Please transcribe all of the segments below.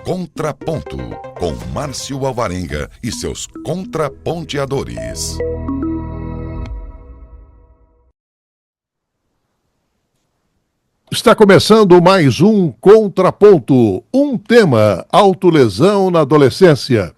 Contraponto, com Márcio Alvarenga e seus contraponteadores. Está começando mais um Contraponto, um tema, autolesão na adolescência.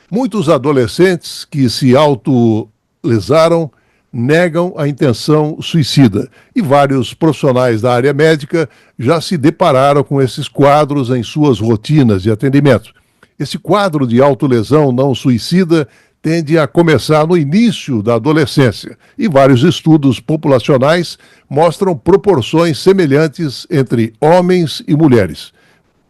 Muitos adolescentes que se autolesaram negam a intenção suicida e vários profissionais da área médica já se depararam com esses quadros em suas rotinas de atendimento. Esse quadro de autolesão não suicida tende a começar no início da adolescência e vários estudos populacionais mostram proporções semelhantes entre homens e mulheres.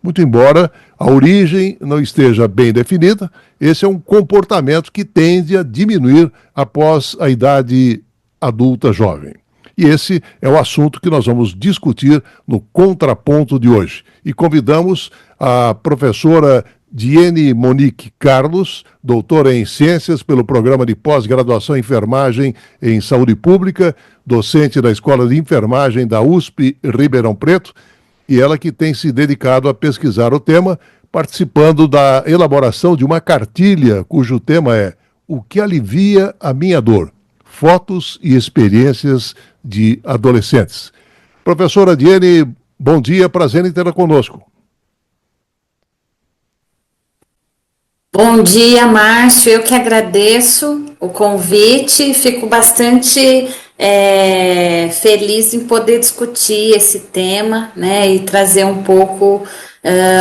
Muito embora a origem não esteja bem definida, esse é um comportamento que tende a diminuir após a idade adulta jovem. E esse é o assunto que nós vamos discutir no Contraponto de hoje. E convidamos a professora Diene Monique Carlos, doutora em Ciências pelo Programa de Pós-Graduação em Enfermagem em Saúde Pública, docente da Escola de Enfermagem da USP Ribeirão Preto, e ela que tem se dedicado a pesquisar o tema, participando da elaboração de uma cartilha cujo tema é O que alivia a minha dor? Fotos e experiências de adolescentes. Professora Diene, bom dia, prazer em tê-la conosco. Bom dia, Márcio. Eu que agradeço o convite, fico bastante feliz em poder discutir esse tema, né, e trazer um pouco,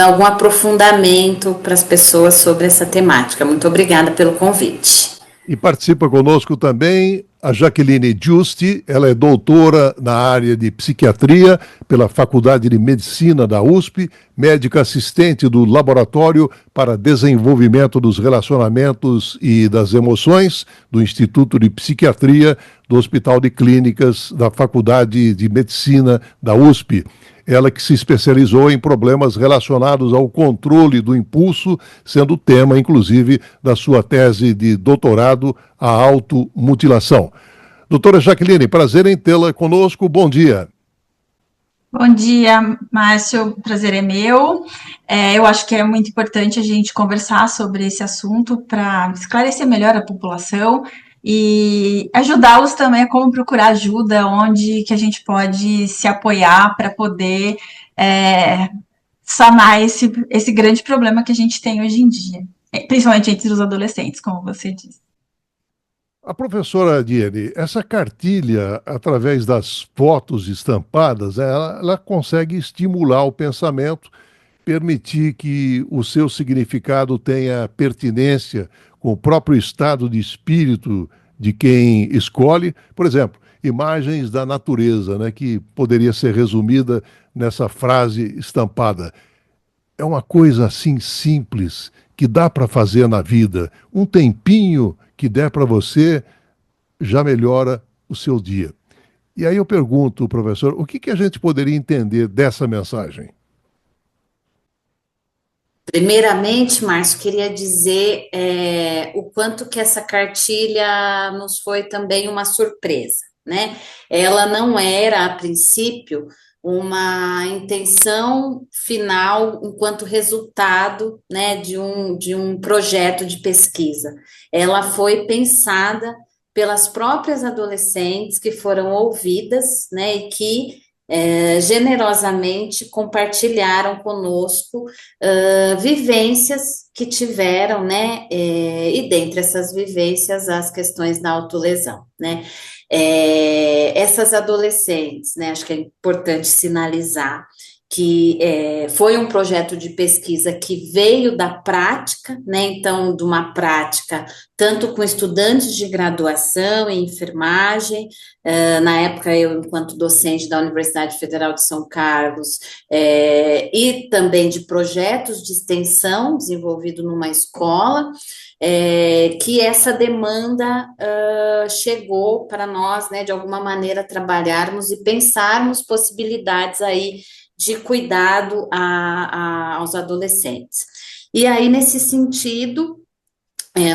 algum aprofundamento para as pessoas sobre essa temática. Muito obrigada pelo convite. E participa conosco também a Jaqueline Giusti, ela é doutora na área de psiquiatria pela Faculdade de Medicina da USP, médica assistente do Laboratório para Desenvolvimento dos Relacionamentos e das Emoções do Instituto de Psiquiatria do Hospital de Clínicas da Faculdade de Medicina da USP. Ela que se especializou em problemas relacionados ao controle do impulso, sendo o tema, inclusive, da sua tese de doutorado, a automutilação. Doutora Jaqueline, prazer em tê-la conosco. Bom dia. Bom dia, Márcio. O prazer é meu. Eu acho que é muito importante a gente conversar sobre esse assunto para esclarecer melhor a população e ajudá-los também a como procurar ajuda, onde que a gente pode se apoiar para poder sanar esse grande problema que a gente tem hoje em dia, principalmente entre os adolescentes, como você disse. A professora Diene, essa cartilha, através das fotos estampadas, ela consegue estimular o pensamento, permitir que o seu significado tenha pertinência com o próprio estado de espírito de quem escolhe. Por exemplo, imagens da natureza, né, que poderia ser resumida nessa frase estampada. É uma coisa assim simples que dá para fazer na vida. Um tempinho que der para você já melhora o seu dia. E aí eu pergunto, professor, o que a gente poderia entender dessa mensagem? Primeiramente, Márcio, queria dizer o quanto que essa cartilha nos foi também uma surpresa, né? Ela não era, a princípio, uma intenção final enquanto resultado, né, de um projeto de pesquisa. Ela foi pensada pelas próprias adolescentes que foram ouvidas, né, e que generosamente compartilharam conosco vivências que tiveram, né, e dentre essas vivências as questões da autolesão, né. Essas adolescentes, né, acho que é importante sinalizar que foi um projeto de pesquisa que veio da prática, né, então, de uma prática tanto com estudantes de graduação em enfermagem, na época eu, enquanto docente da Universidade Federal de São Carlos, e também de projetos de extensão desenvolvido numa escola, que essa demanda chegou para nós, né, de alguma maneira trabalharmos e pensarmos possibilidades aí de cuidado aos adolescentes. E aí, nesse sentido,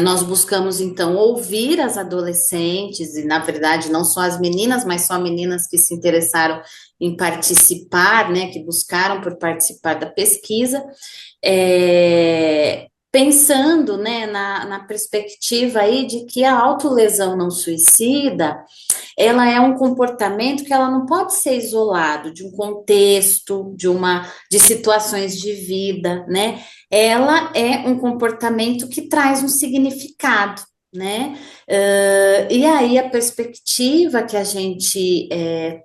Nós buscamos, então, ouvir as adolescentes, e, na verdade, não só as meninas, mas só meninas que se interessaram em participar, né, que buscaram por participar da pesquisa, pensando, né, na perspectiva aí de que a autolesão não suicida, ela é um comportamento que ela não pode ser isolado de um contexto, de situações de vida, né? Ela é um comportamento que traz um significado, né? E aí a perspectiva que a gente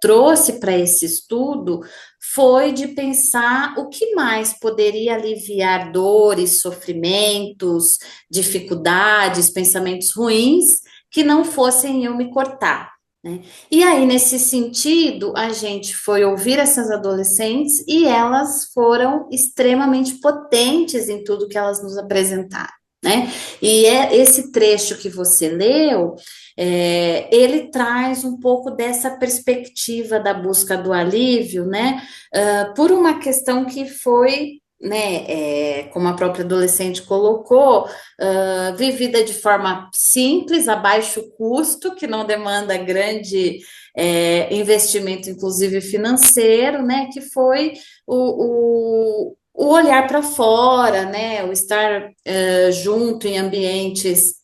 trouxe para esse estudo foi de pensar o que mais poderia aliviar dores, sofrimentos, dificuldades, pensamentos ruins que não fossem eu me cortar. Né? E aí, nesse sentido, a gente foi ouvir essas adolescentes e elas foram extremamente potentes em tudo que elas nos apresentaram. Né? E esse trecho que você leu, ele traz um pouco dessa perspectiva da busca do alívio, né? Por uma questão que foi, né, como a própria adolescente colocou, vivida de forma simples, a baixo custo, que não demanda grande investimento, inclusive financeiro, né? Que foi o olhar para fora, né, o estar junto em ambientes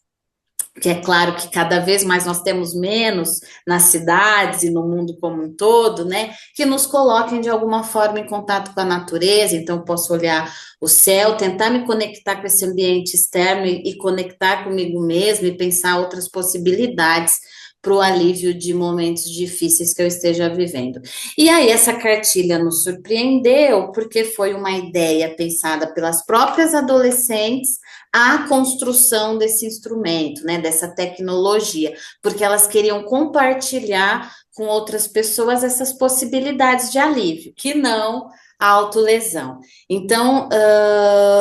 que é claro que cada vez mais nós temos menos nas cidades e no mundo como um todo, né, que nos coloquem de alguma forma em contato com a natureza. Então, eu posso olhar o céu, tentar me conectar com esse ambiente externo e conectar comigo mesmo e pensar outras possibilidades para o alívio de momentos difíceis que eu esteja vivendo. E aí, essa cartilha nos surpreendeu, porque foi uma ideia pensada pelas próprias adolescentes, a construção desse instrumento, né, dessa tecnologia, porque elas queriam compartilhar com outras pessoas essas possibilidades de alívio, que não a autolesão. Então,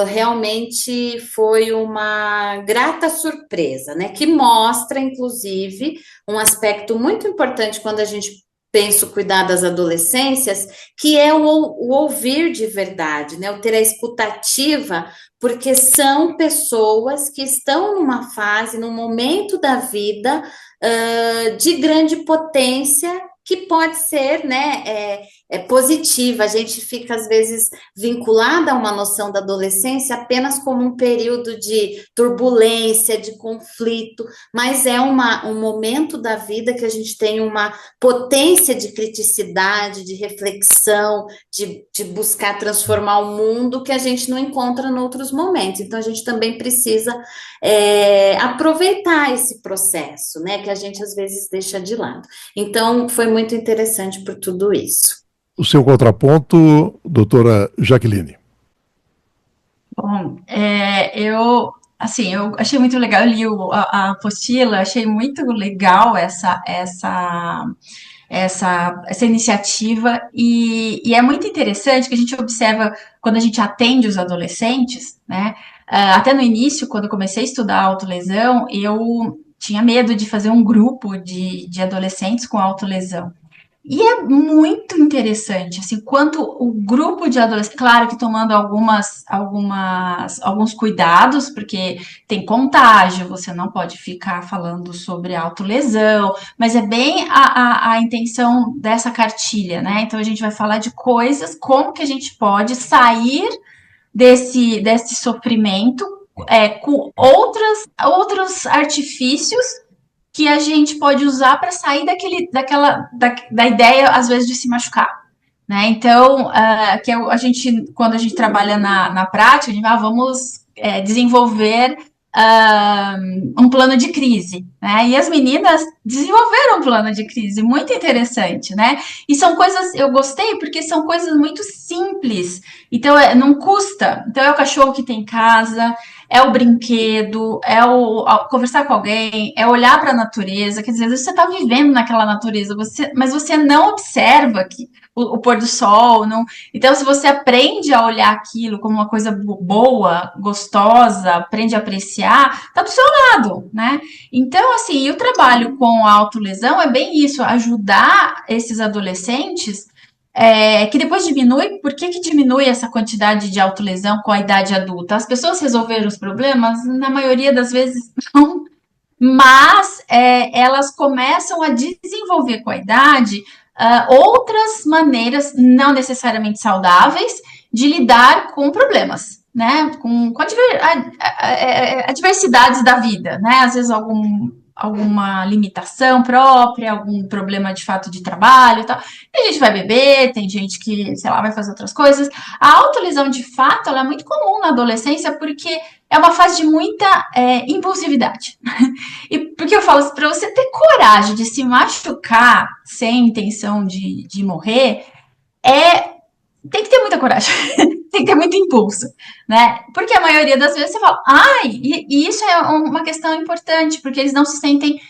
realmente foi uma grata surpresa, né, que mostra, inclusive, um aspecto muito importante quando a gente pensa o cuidar das adolescências, que é o ouvir de verdade, né, o ter a escutativa, porque são pessoas que estão numa fase, num momento da vida de grande potência, que pode ser, né, positiva. A gente fica, às vezes, vinculada a uma noção da adolescência apenas como um período de turbulência, de conflito, mas é um momento da vida que a gente tem uma potência de criticidade, de reflexão, de buscar transformar o mundo que a gente não encontra em outros momentos. Então, a gente também precisa aproveitar esse processo, né, que a gente, às vezes, deixa de lado. Então, foi muito interessante por tudo isso. O seu contraponto, doutora Jaqueline. Bom, eu achei muito legal, eu li a apostila, achei muito legal essa iniciativa, e é muito interessante que a gente observa quando a gente atende os adolescentes, né? Até no início, quando eu comecei a estudar autolesão, eu tinha medo de fazer um grupo de adolescentes com autolesão. E é muito interessante, assim, quanto o grupo de adolescentes, claro que tomando alguns cuidados, porque tem contágio, você não pode ficar falando sobre autolesão, mas é bem a intenção dessa cartilha, né? Então a gente vai falar de coisas, como que a gente pode sair desse sofrimento com outros artifícios que a gente pode usar para sair da ideia, às vezes, de se machucar. Né? Então, quando a gente trabalha na prática, a gente vamos desenvolver um plano de crise. Né? E as meninas desenvolveram um plano de crise, muito interessante. Né? E são coisas, eu gostei, porque são coisas muito simples. Então, não custa. Então, é o cachorro que tem em casa, é o brinquedo, conversar com alguém, é olhar para a natureza. Quer dizer, às vezes você está vivendo naquela natureza, mas você não observa o pôr do sol. Não... Então, se você aprende a olhar aquilo como uma coisa boa, gostosa, aprende a apreciar, está do seu lado, né? Então, assim, o trabalho com a autolesão é bem isso, ajudar esses adolescentes que depois diminui. Por que diminui essa quantidade de autolesão com a idade adulta? As pessoas resolveram os problemas? Na maioria das vezes não, mas elas começam a desenvolver com a idade outras maneiras, não necessariamente saudáveis, de lidar com problemas, né? Com adversidades da vida, né? Às vezes alguma limitação própria, algum problema de fato de trabalho e tal. Tem gente que vai beber, tem gente que, sei lá, vai fazer outras coisas. A autolesão, de fato, ela é muito comum na adolescência porque é uma fase de muita impulsividade. E porque eu falo assim, para você ter coragem de se machucar sem intenção de morrer, tem que ter muita coragem, tem que ter muito impulso, né? Porque a maioria das vezes você fala, e isso é uma questão importante, porque eles não se sentem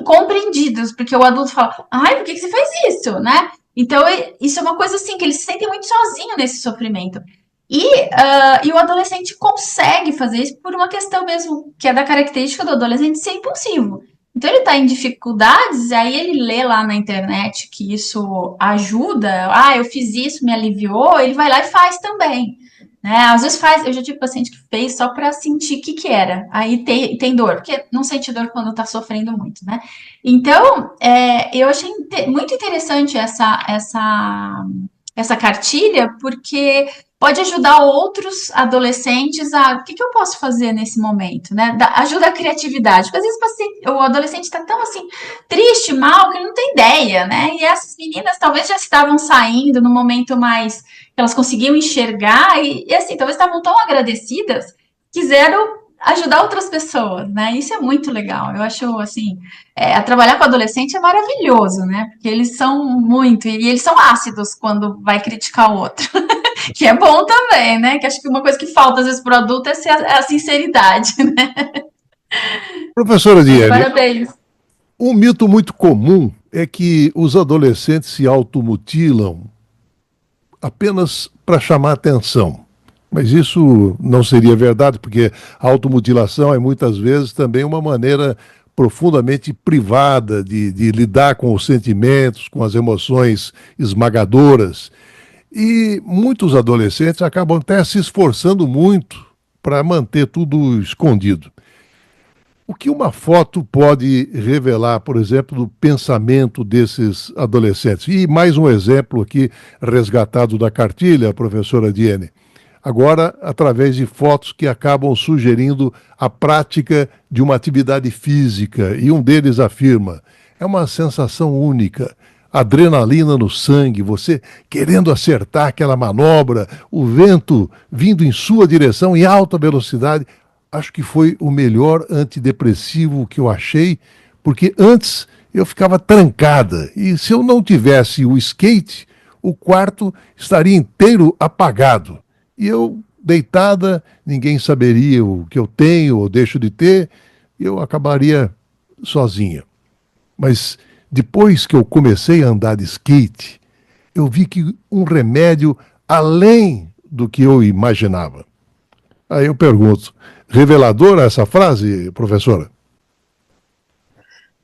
compreendidos, porque o adulto fala, por que você faz isso, né? Então, isso é uma coisa assim, que eles se sentem muito sozinhos nesse sofrimento. E o adolescente consegue fazer isso por uma questão mesmo, que é da característica do adolescente ser impulsivo. Então ele está em dificuldades, aí ele lê lá na internet que isso ajuda, eu fiz isso, me aliviou, ele vai lá e faz também. Né? Às vezes eu já tive paciente que fez só para sentir o que era, aí tem dor, porque não sente dor quando está sofrendo muito, né? Então, eu achei muito interessante essa cartilha, porque pode ajudar outros adolescentes o que eu posso fazer nesse momento, né? Ajuda a criatividade, porque às vezes o adolescente está tão assim, triste, mal, que ele não tem ideia, né? E essas meninas talvez já estavam saindo no momento mais que elas conseguiam enxergar e assim, talvez estavam tão agradecidas, quiseram ajudar outras pessoas, né? Isso é muito legal. Eu acho, assim, trabalhar com adolescente é maravilhoso, né? Porque eles são muito, e eles são ácidos quando vai criticar o outro. Que é bom também, né? Que acho que uma coisa que falta às vezes para o adulto é a sinceridade, né? Professora Diane, parabéns. Um mito muito comum é que os adolescentes se automutilam apenas para chamar atenção. Mas isso não seria verdade, porque a automutilação é muitas vezes também uma maneira profundamente privada de lidar com os sentimentos, com as emoções esmagadoras. E muitos adolescentes acabam até se esforçando muito para manter tudo escondido. O que uma foto pode revelar, por exemplo, do pensamento desses adolescentes? E mais um exemplo aqui resgatado da cartilha, professora Diane. Agora, através de fotos que acabam sugerindo a prática de uma atividade física. E um deles afirma, é uma sensação única. Adrenalina no sangue, você querendo acertar aquela manobra, o vento vindo em sua direção em alta velocidade. Acho que foi o melhor antidepressivo que eu achei, porque antes eu ficava trancada. E se eu não tivesse o skate, o quarto estaria inteiro apagado. E eu, deitada, ninguém saberia o que eu tenho ou deixo de ter, e eu acabaria sozinha. Mas depois que eu comecei a andar de skate, eu vi que um remédio além do que eu imaginava. Aí eu pergunto, reveladora essa frase, professora?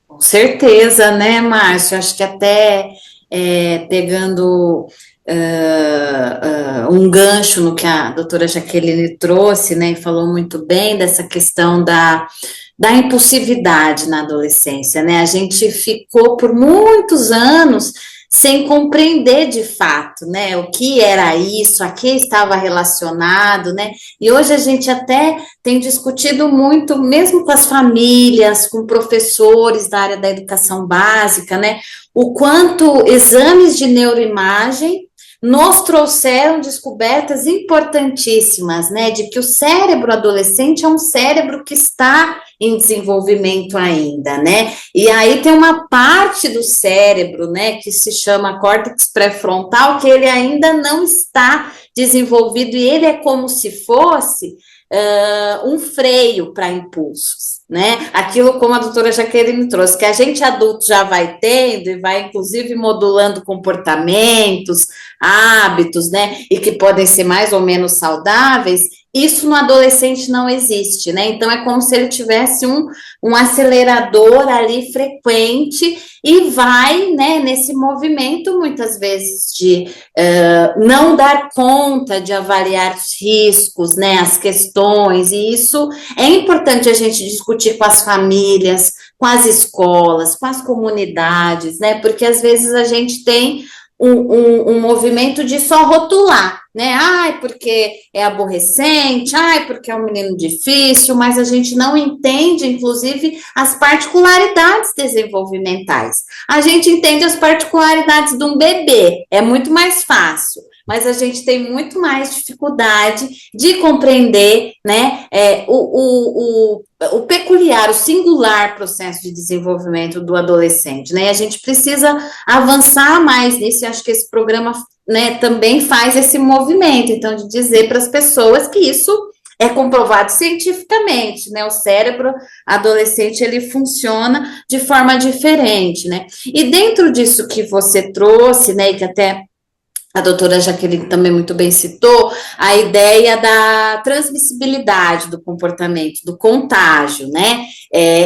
Com certeza, né, Márcio? Acho que até pegando um gancho no que a doutora Jaqueline trouxe, né, e falou muito bem dessa questão da impulsividade na adolescência, né? A gente ficou por muitos anos sem compreender de fato, né, o que era isso, a que estava relacionado, né, e hoje a gente até tem discutido muito, mesmo com as famílias, com professores da área da educação básica, né, o quanto exames de neuroimagem nos trouxeram descobertas importantíssimas, né, de que o cérebro adolescente é um cérebro que está em desenvolvimento ainda, né, e aí tem uma parte do cérebro, né, que se chama córtex pré-frontal, que ele ainda não está desenvolvido, e ele é como se fosse um freio para impulsos. né? Aquilo como a doutora Jaqueline trouxe, que a gente adulto já vai tendo e vai, inclusive, modulando comportamentos, hábitos, né? E que podem ser mais ou menos saudáveis, isso no adolescente não existe, né? Então, é como se ele tivesse um acelerador ali frequente e vai, né, nesse movimento, muitas vezes, de não dar conta de avaliar os riscos, né, as questões, e isso é importante a gente discutir com as famílias, com as escolas, com as comunidades, né, porque às vezes a gente tem um movimento de só rotular, né? Ai, porque é aborrecente, ai, porque é um menino difícil, mas a gente não entende, inclusive, as particularidades desenvolvimentais. A gente entende as particularidades de um bebê, é muito mais fácil, mas a gente tem muito mais dificuldade de compreender, né, o peculiar, o singular processo de desenvolvimento do adolescente, né? E a gente precisa avançar mais nisso, e acho que esse programa, né, também faz esse movimento, então, de dizer para as pessoas que isso é comprovado cientificamente, né? O cérebro adolescente, ele funciona de forma diferente, né? E dentro disso que você trouxe, né, e que até a doutora Jaqueline também muito bem citou, a ideia da transmissibilidade do comportamento, do contágio, né?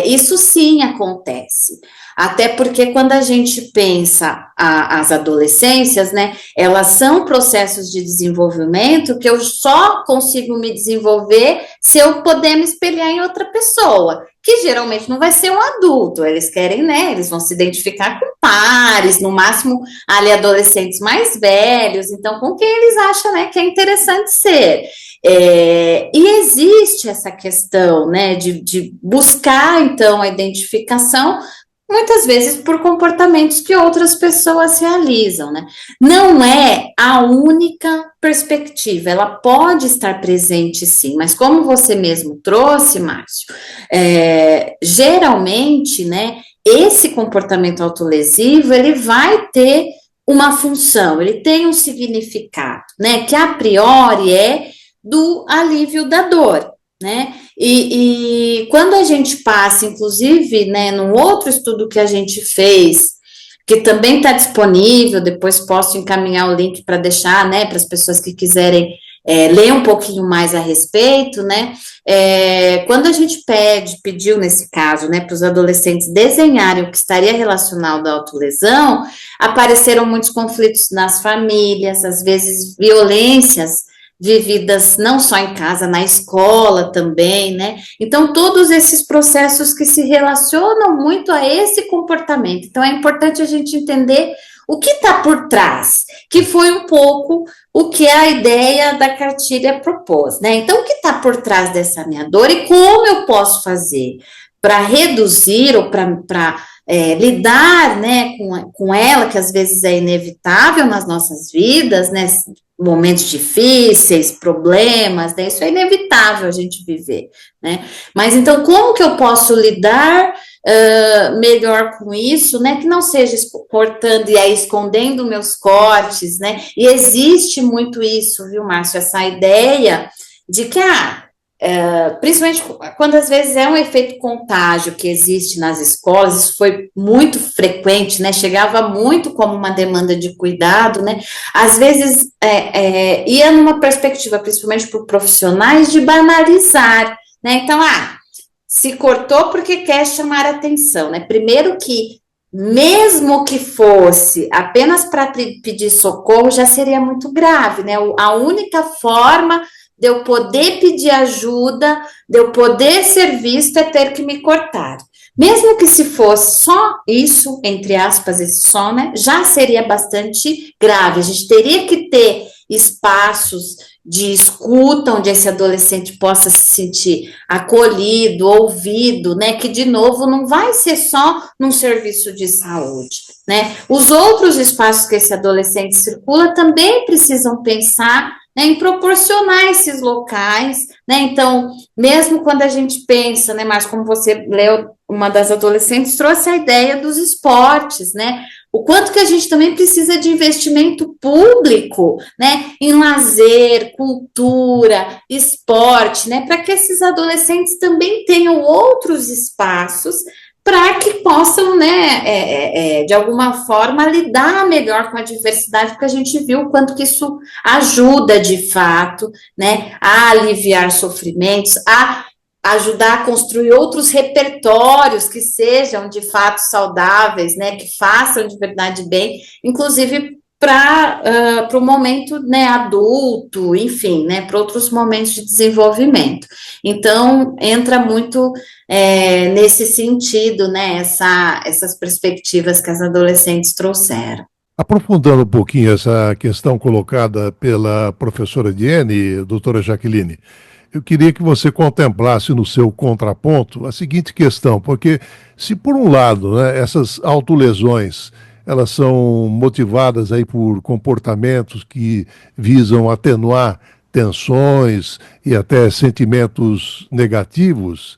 Isso sim acontece. Até porque quando a gente pensa as adolescências, né, elas são processos de desenvolvimento que eu só consigo me desenvolver se eu puder me espelhar em outra pessoa, que geralmente não vai ser um adulto, eles querem, né, eles vão se identificar com pares, no máximo ali adolescentes mais velhos, então com quem eles acham, né, que é interessante ser. E existe essa questão, né, de buscar, então, a identificação, muitas vezes por comportamentos que outras pessoas realizam, né? Não é a única perspectiva, ela pode estar presente sim, mas como você mesmo trouxe, Márcio, geralmente, né, esse comportamento autolesivo, ele vai ter uma função, ele tem um significado, né, que a priori é do alívio da dor, né? E quando a gente passa, inclusive, né, num outro estudo que a gente fez, que também está disponível, depois posso encaminhar o link para deixar, né, para as pessoas que quiserem ler um pouquinho mais a respeito, né, quando a gente pediu nesse caso, né, para os adolescentes desenharem o que estaria relacionado à autolesão, apareceram muitos conflitos nas famílias, às vezes violências vividas não só em casa, na escola também, né? Então, todos esses processos que se relacionam muito a esse comportamento. Então, é importante a gente entender o que está por trás, que foi um pouco o que a ideia da cartilha propôs, né? Então, o que está por trás dessa minha dor e como eu posso fazer para reduzir ou para lidar, né, com ela, que às vezes é inevitável nas nossas vidas, né, momentos difíceis, problemas, né, isso é inevitável a gente viver, né, mas então como que eu posso lidar melhor com isso, né, que não seja cortando e aí escondendo meus cortes, né, e existe muito isso, viu, Márcio, essa ideia de que, principalmente quando às vezes é um efeito contágio que existe nas escolas, isso foi muito frequente, né, chegava muito como uma demanda de cuidado, né, às vezes ia numa perspectiva, principalmente por profissionais, de banalizar, né, então, se cortou porque quer chamar atenção, né, primeiro que, mesmo que fosse apenas para pedir socorro, já seria muito grave, né, a única forma de eu poder pedir ajuda, de eu poder ser visto, é ter que me cortar. Mesmo que se fosse só isso, entre aspas, esse só, né, já seria bastante grave. A gente teria que ter espaços de escuta, onde esse adolescente possa se sentir acolhido, ouvido, né, que, de novo, não vai ser só num serviço de saúde, né. Os outros espaços que esse adolescente circula também precisam pensar, né, em proporcionar esses locais, né, então, mesmo quando a gente pensa, né, mas como você leu, uma das adolescentes trouxe a ideia dos esportes, né, o quanto que a gente também precisa de investimento público, né, em lazer, cultura, esporte, né, para que esses adolescentes também tenham outros espaços para que possam, né, de alguma forma, lidar melhor com a diversidade, porque a gente viu o quanto que isso ajuda, de fato, né, a aliviar sofrimentos, a ajudar a construir outros repertórios que sejam, de fato, saudáveis, né, que façam de verdade bem, inclusive para o momento, né, adulto, enfim, né, para outros momentos de desenvolvimento. Então, entra muito nesse sentido, né, essas perspectivas que as adolescentes trouxeram. Aprofundando um pouquinho essa questão colocada pela professora Diene, doutora Jaqueline, eu queria que você contemplasse no seu contraponto a seguinte questão, porque se por um lado, né, essas autolesões elas são motivadas aí por comportamentos que visam atenuar tensões e até sentimentos negativos,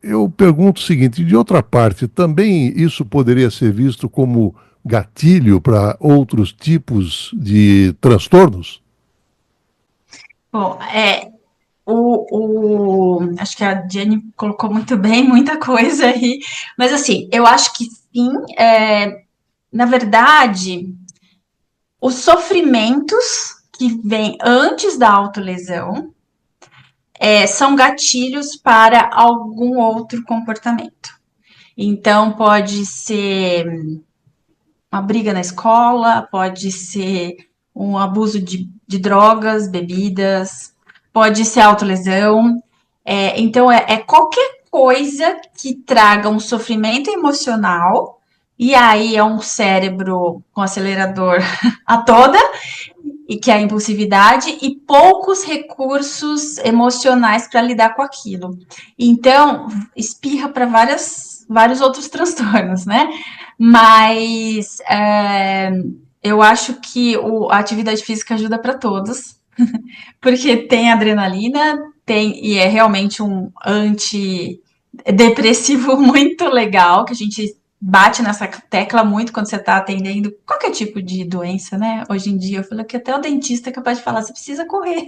eu pergunto o seguinte, de outra parte, também isso poderia ser visto como gatilho para outros tipos de transtornos? Bom, acho que a Jenny colocou muito bem, muita coisa aí, mas assim, eu acho que sim, na verdade, os sofrimentos que vêm antes da autolesão são gatilhos para algum outro comportamento. Então, pode ser uma briga na escola, pode ser um abuso de drogas, bebidas, pode ser autolesão. Então, qualquer coisa que traga um sofrimento emocional, e aí é um cérebro com acelerador a toda, e que é a impulsividade, e poucos recursos emocionais para lidar com aquilo. Então, espirra para vários outros transtornos, né? Mas eu acho que a atividade física ajuda para todos, porque tem adrenalina, e é realmente um antidepressivo muito legal, que a gente bate nessa tecla muito quando você está atendendo qualquer tipo de doença, né? Hoje em dia, eu falo que até o dentista é capaz de falar, você precisa correr.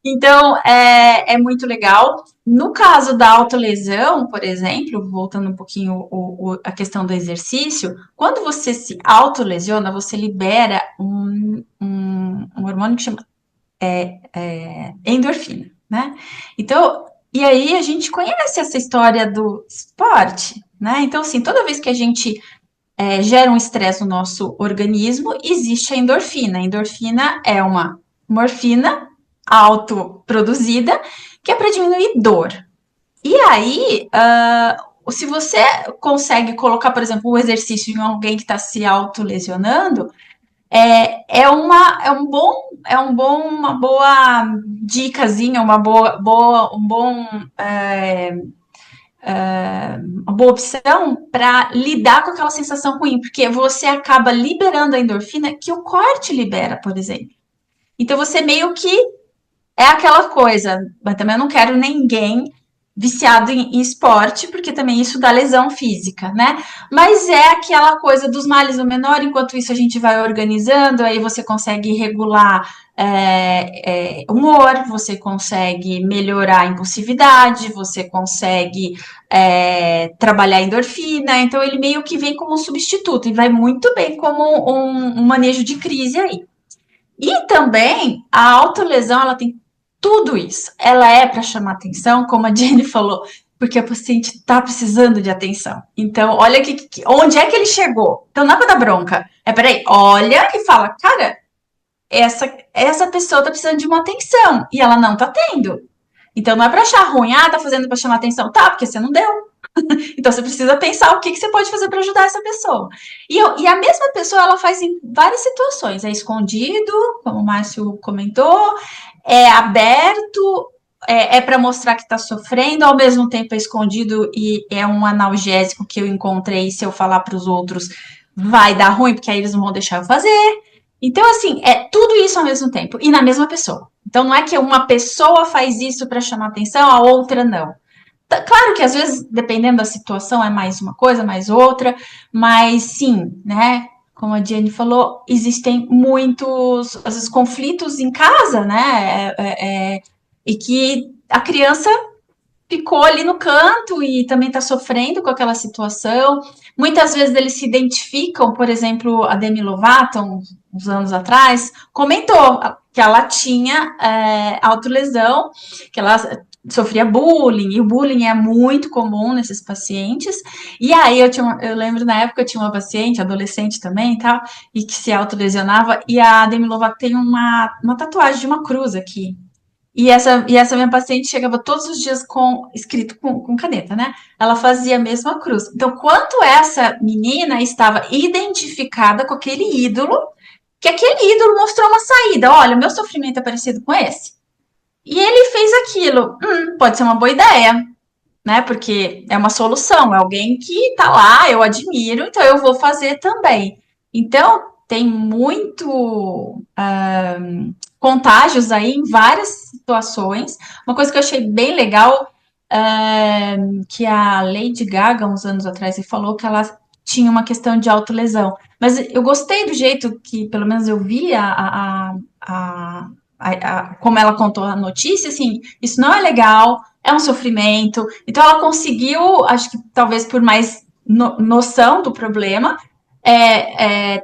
Então, é muito legal. No caso da autolesão, por exemplo, voltando um pouquinho a questão do exercício, quando você se autolesiona, você libera um hormônio que chama endorfina, né? Então, e aí a gente conhece essa história do esporte, né? Então, assim, toda vez que a gente gera um estresse no nosso organismo, existe a endorfina. A endorfina é uma morfina autoproduzida que é para diminuir dor. E aí, se você consegue colocar, por exemplo, um exercício em alguém que está se autolesionando, uma boa dicasinha, uma boa opção para lidar com aquela sensação ruim, porque você acaba liberando a endorfina que o corte libera, por exemplo. Então você meio que é aquela coisa, mas também eu não quero ninguém viciado em esporte, porque também isso dá lesão física, né? Mas é aquela coisa dos males do menor, enquanto isso a gente vai organizando, aí você consegue regular humor, você consegue melhorar a impulsividade, você consegue trabalhar a endorfina, então ele meio que vem como um substituto, e vai muito bem como um manejo de crise aí. E também a autolesão, ela tem tudo isso. Ela é para chamar atenção, como a Jenny falou, porque o paciente está precisando de atenção. Então, olha onde é que ele chegou. Então, não é para dar bronca. Peraí, olha e fala, cara, essa pessoa está precisando de uma atenção e ela não está tendo. Então, não é para achar ruim, tá fazendo para chamar atenção. Tá, porque você não deu. Então, você precisa pensar o que você pode fazer para ajudar essa pessoa. E a mesma pessoa, ela faz em várias situações. É escondido, como o Márcio comentou, é aberto, para mostrar que está sofrendo, ao mesmo tempo é escondido e é um analgésico que eu encontrei, se eu falar para os outros, vai dar ruim, porque aí eles não vão deixar eu fazer. Então, assim, é tudo isso ao mesmo tempo, e na mesma pessoa. Então, não é que uma pessoa faz isso para chamar atenção, a outra não. Claro que às vezes, dependendo da situação, é mais uma coisa, mais outra, mas sim, né? Como a Diane falou, existem muitos, às vezes, conflitos em casa, né? E que a criança ficou ali no canto e também está sofrendo com aquela situação. Muitas vezes eles se identificam, por exemplo, a Demi Lovato, uns anos atrás, comentou que ela tinha autolesão, que ela sofria bullying, e o bullying é muito comum nesses pacientes. E aí eu lembro na época eu tinha uma paciente, adolescente também e tal, e que se autolesionava, e a Demi Lovato tem uma tatuagem de uma cruz aqui. E essa minha paciente chegava todos os dias escrito com caneta, né? Ela fazia a mesma cruz. Então, quanto essa menina estava identificada com aquele ídolo, que aquele ídolo mostrou uma saída. Olha, o meu sofrimento é parecido com esse. E ele fez aquilo. Pode ser uma boa ideia, né? Porque é uma solução, é alguém que tá lá, eu admiro, então eu vou fazer também. Então, tem muito contágios aí em várias situações. Uma coisa que eu achei bem legal, que a Lady Gaga, uns anos atrás, falou que ela tinha uma questão de autolesão. Mas eu gostei do jeito que, pelo menos eu vi como ela contou a notícia, assim, isso não é legal, é um sofrimento. Então ela conseguiu, acho que talvez por mais noção do problema,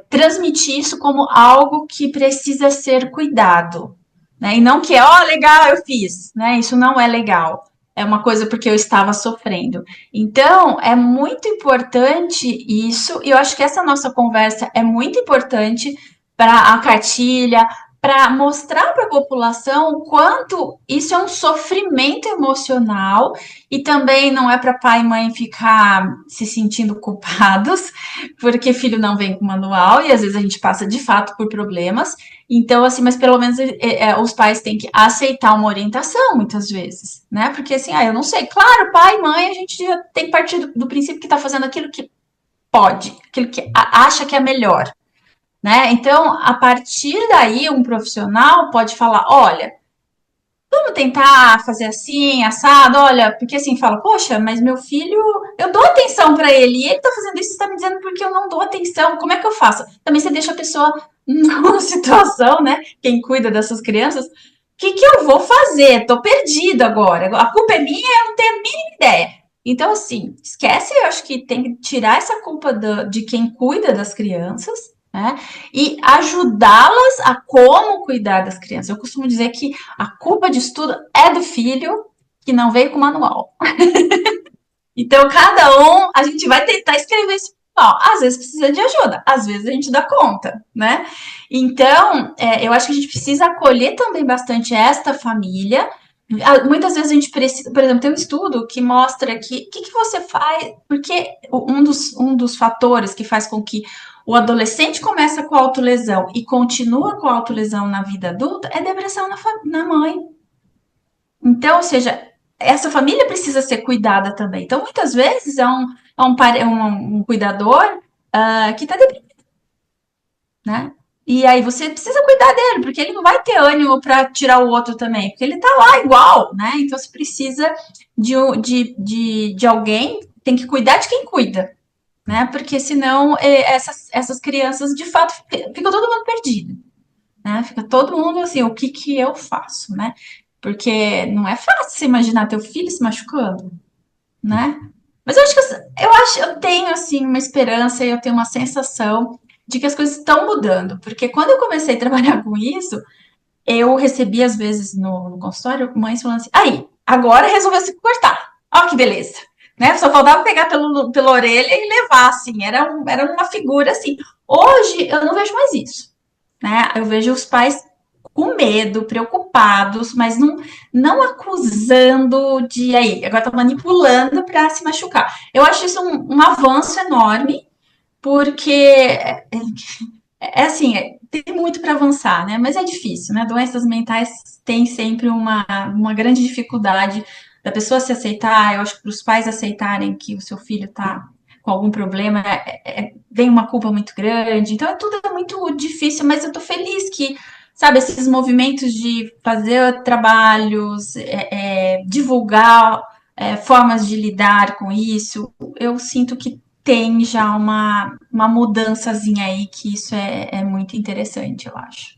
transmitir isso como algo que precisa ser cuidado, né? E não que legal, eu fiz, né? Isso não é legal. É uma coisa porque eu estava sofrendo. Então, é muito importante isso, e eu acho que essa nossa conversa é muito importante para a cartilha, para mostrar para a população o quanto isso é um sofrimento emocional e também não é para pai e mãe ficar se sentindo culpados, porque filho não vem com manual e às vezes a gente passa de fato por problemas. Então, assim, mas pelo menos os pais têm que aceitar uma orientação muitas vezes, né? Porque assim, eu não sei. Claro, pai e mãe, a gente já tem que partir do princípio que está fazendo aquilo que pode, aquilo que acha que é melhor. Né? Então, a partir daí, um profissional pode falar, olha, vamos tentar fazer assim, assado, olha, porque assim, fala, poxa, mas meu filho, eu dou atenção para ele, e ele tá fazendo isso, você tá me dizendo porque eu não dou atenção, como é que eu faço? Também você deixa a pessoa numa situação, né, quem cuida dessas crianças, o que eu vou fazer? Tô perdido agora, a culpa é minha, eu não tenho a mínima ideia. Então, assim, esquece, eu acho que tem que tirar essa culpa de quem cuida das crianças, né? E ajudá-las a como cuidar das crianças. Eu costumo dizer que a culpa disso tudo é do filho que não veio com manual. Então, a gente vai tentar escrever esse manual. Às vezes precisa de ajuda, às vezes a gente dá conta, né? Então, eu acho que a gente precisa acolher também bastante esta família. Muitas vezes a gente precisa, por exemplo, tem um estudo que mostra que o que você faz, porque um dos fatores que faz com que o adolescente começa com autolesão e continua com autolesão na vida adulta é depressão na mãe. Então, ou seja, essa família precisa ser cuidada também. Então, muitas vezes um cuidador que está deprimido, né? E aí você precisa cuidar dele, porque ele não vai ter ânimo para tirar o outro também, porque ele está lá igual, né? Então você precisa de alguém, tem que cuidar de quem cuida, né? Porque senão essas crianças, de fato, fica todo mundo perdido, né? Fica todo mundo assim, o que eu faço, né? Porque não é fácil você imaginar teu filho se machucando, né? Mas eu tenho assim uma esperança e eu tenho uma sensação de que as coisas estão mudando, porque quando eu comecei a trabalhar com isso, eu recebi às vezes no consultório mães falando assim, aí, agora resolveu se cortar, ó que beleza, né? Só faltava pegar pela orelha e levar, assim, era uma figura assim. Hoje eu não vejo mais isso, né? Eu vejo os pais com medo, preocupados, mas não acusando de aí, agora tá manipulando para se machucar. Eu acho isso um avanço enorme, porque assim, tem muito para avançar, né? Mas é difícil, né? Doenças mentais têm sempre uma grande dificuldade da pessoa se aceitar. Eu acho que para os pais aceitarem que o seu filho está com algum problema, vem uma culpa muito grande. Então, tudo é muito difícil, mas eu estou feliz que, sabe, esses movimentos de fazer trabalhos, divulgar formas de lidar com isso, eu sinto que tem já uma mudançazinha aí, que isso é muito interessante, eu acho.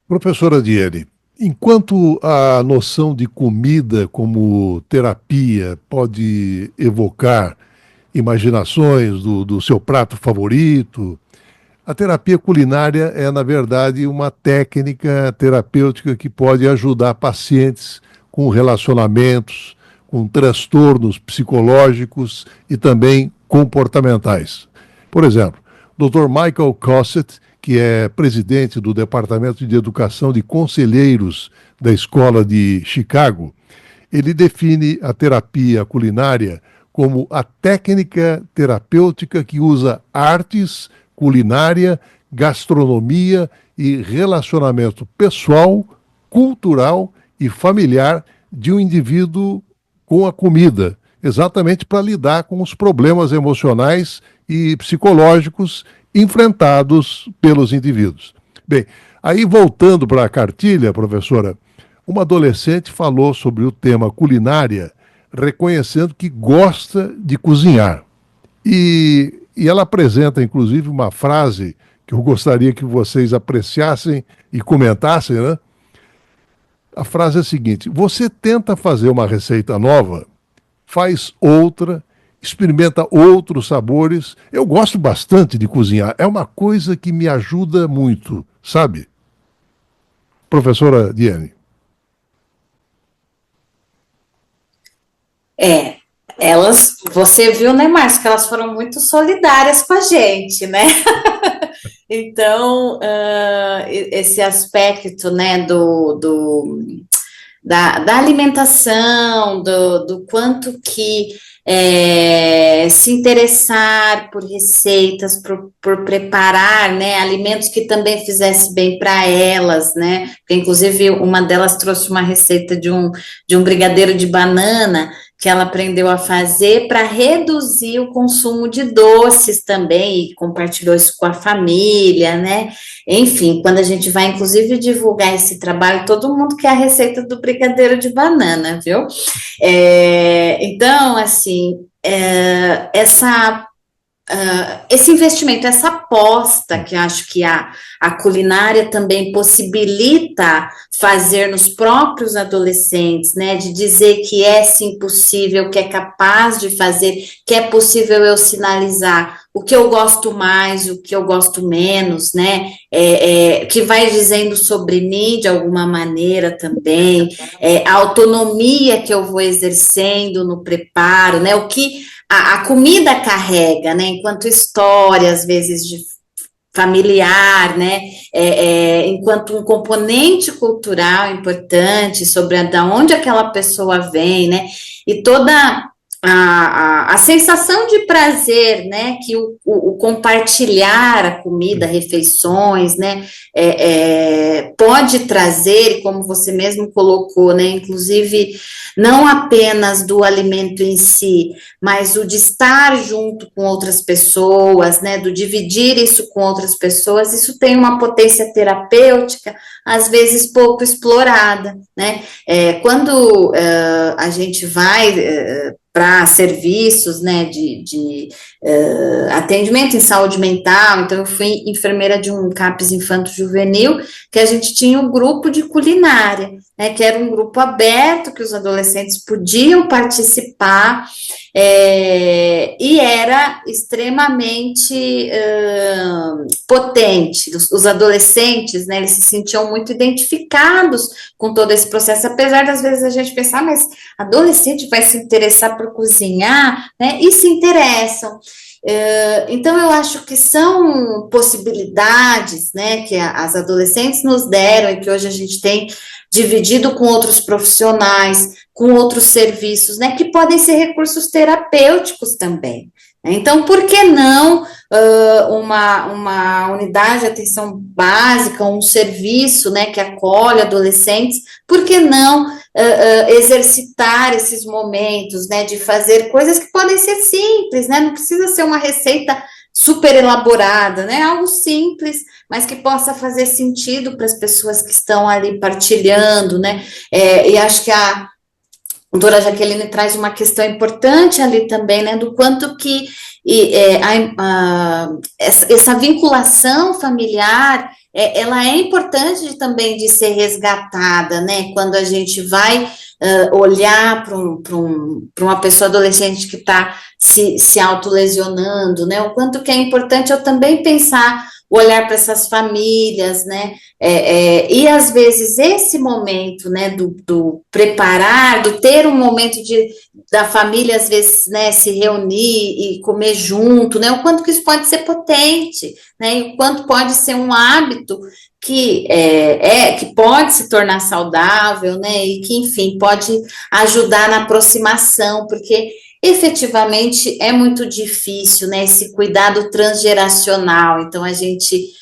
Professora Diele, enquanto a noção de comida como terapia pode evocar imaginações do seu prato favorito, a terapia culinária é, na verdade, uma técnica terapêutica que pode ajudar pacientes com relacionamentos, com transtornos psicológicos e também comportamentais. Por exemplo, o Dr. Michael Cossett, que é presidente do Departamento de Educação de Conselheiros da Escola de Chicago, ele define a terapia culinária como a técnica terapêutica que usa artes, culinária, gastronomia e relacionamento pessoal, cultural e familiar de um indivíduo com a comida, exatamente para lidar com os problemas emocionais e psicológicos enfrentados pelos indivíduos. Bem, aí voltando para a cartilha, professora, uma adolescente falou sobre o tema culinária, reconhecendo que gosta de cozinhar. E ela apresenta, inclusive, uma frase que eu gostaria que vocês apreciassem e comentassem, né? A frase é a seguinte: você tenta fazer uma receita nova, faz outra, experimenta outros sabores. Eu gosto bastante de cozinhar, é uma coisa que me ajuda muito, sabe? Professora Diane. Você viu, né, Márcio, que elas foram muito solidárias com a gente, né? Então, esse aspecto, né, da alimentação, do quanto que se interessar por receitas, por preparar, né, alimentos que também fizesse bem para elas, né, porque inclusive uma delas trouxe uma receita de um brigadeiro de banana que ela aprendeu a fazer para reduzir o consumo de doces também, e compartilhou isso com a família, né? Enfim, quando a gente vai, inclusive, divulgar esse trabalho, todo mundo quer a receita do brigadeiro de banana, viu? Então, assim, esse investimento, essa aposta que eu acho que a culinária também possibilita fazer nos próprios adolescentes, né, de dizer que é sim possível, que é capaz de fazer, que é possível eu sinalizar o que eu gosto mais, o que eu gosto menos, né, que vai dizendo sobre mim de alguma maneira também, a autonomia que eu vou exercendo no preparo, né, o que a comida carrega, né, enquanto história, às vezes, de familiar, né, enquanto um componente cultural importante sobre da onde aquela pessoa vem, né, e toda a sensação de prazer, né, que o compartilhar a comida, refeições, né, pode trazer, como você mesmo colocou, né, inclusive não apenas do alimento em si, mas o de estar junto com outras pessoas, né, do dividir isso com outras pessoas, isso tem uma potência terapêutica, às vezes pouco explorada, né, quando a gente vai para serviços, né, de atendimento em saúde mental, então eu fui enfermeira de um CAPS infanto-juvenil, que a gente tinha um grupo de culinária, né, que era um grupo aberto, que os adolescentes podiam participar, e era extremamente potente. Os adolescentes, né, eles se sentiam muito identificados com todo esse processo, apesar das vezes a gente pensar, mas adolescente vai se interessar por cozinhar, né, e se interessam. Então, eu acho que são possibilidades, né, que as adolescentes nos deram e que hoje a gente tem dividido com outros profissionais, com outros serviços, né, que podem ser recursos terapêuticos também. Então, por que não uma unidade de atenção básica, um serviço, né, que acolhe adolescentes, por que não exercitar esses momentos, né, de fazer coisas que podem ser simples, né, não precisa ser uma receita super elaborada, né, algo simples, mas que possa fazer sentido para as pessoas que estão ali partilhando, né, e acho que doutora Jaqueline traz uma questão importante ali também, né, do quanto que essa vinculação familiar, ela é importante também de ser resgatada, né, quando a gente vai olhar para uma pessoa adolescente que está se autolesionando, né, o quanto que é importante eu também pensar, olhar para essas famílias, né, e às vezes esse momento, né, do preparar, do ter um momento da família, às vezes, né, se reunir e comer junto, né, o quanto que isso pode ser potente, né, e o quanto pode ser um hábito que que pode se tornar saudável, né, e que, enfim, pode ajudar na aproximação, porque efetivamente é muito difícil, né, esse cuidado transgeracional. Então a gente,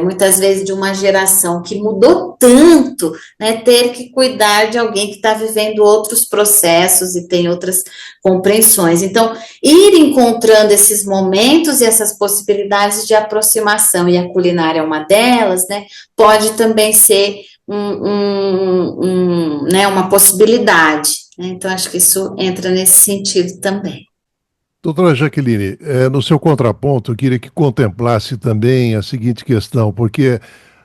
muitas vezes, de uma geração que mudou tanto, né, ter que cuidar de alguém que está vivendo outros processos e tem outras compreensões. Então, ir encontrando esses momentos e essas possibilidades de aproximação, e a culinária é uma delas, né, pode também ser né, uma possibilidade. Então, acho que isso entra nesse sentido também. Doutora Jaqueline, no seu contraponto, eu queria que contemplasse também a seguinte questão, porque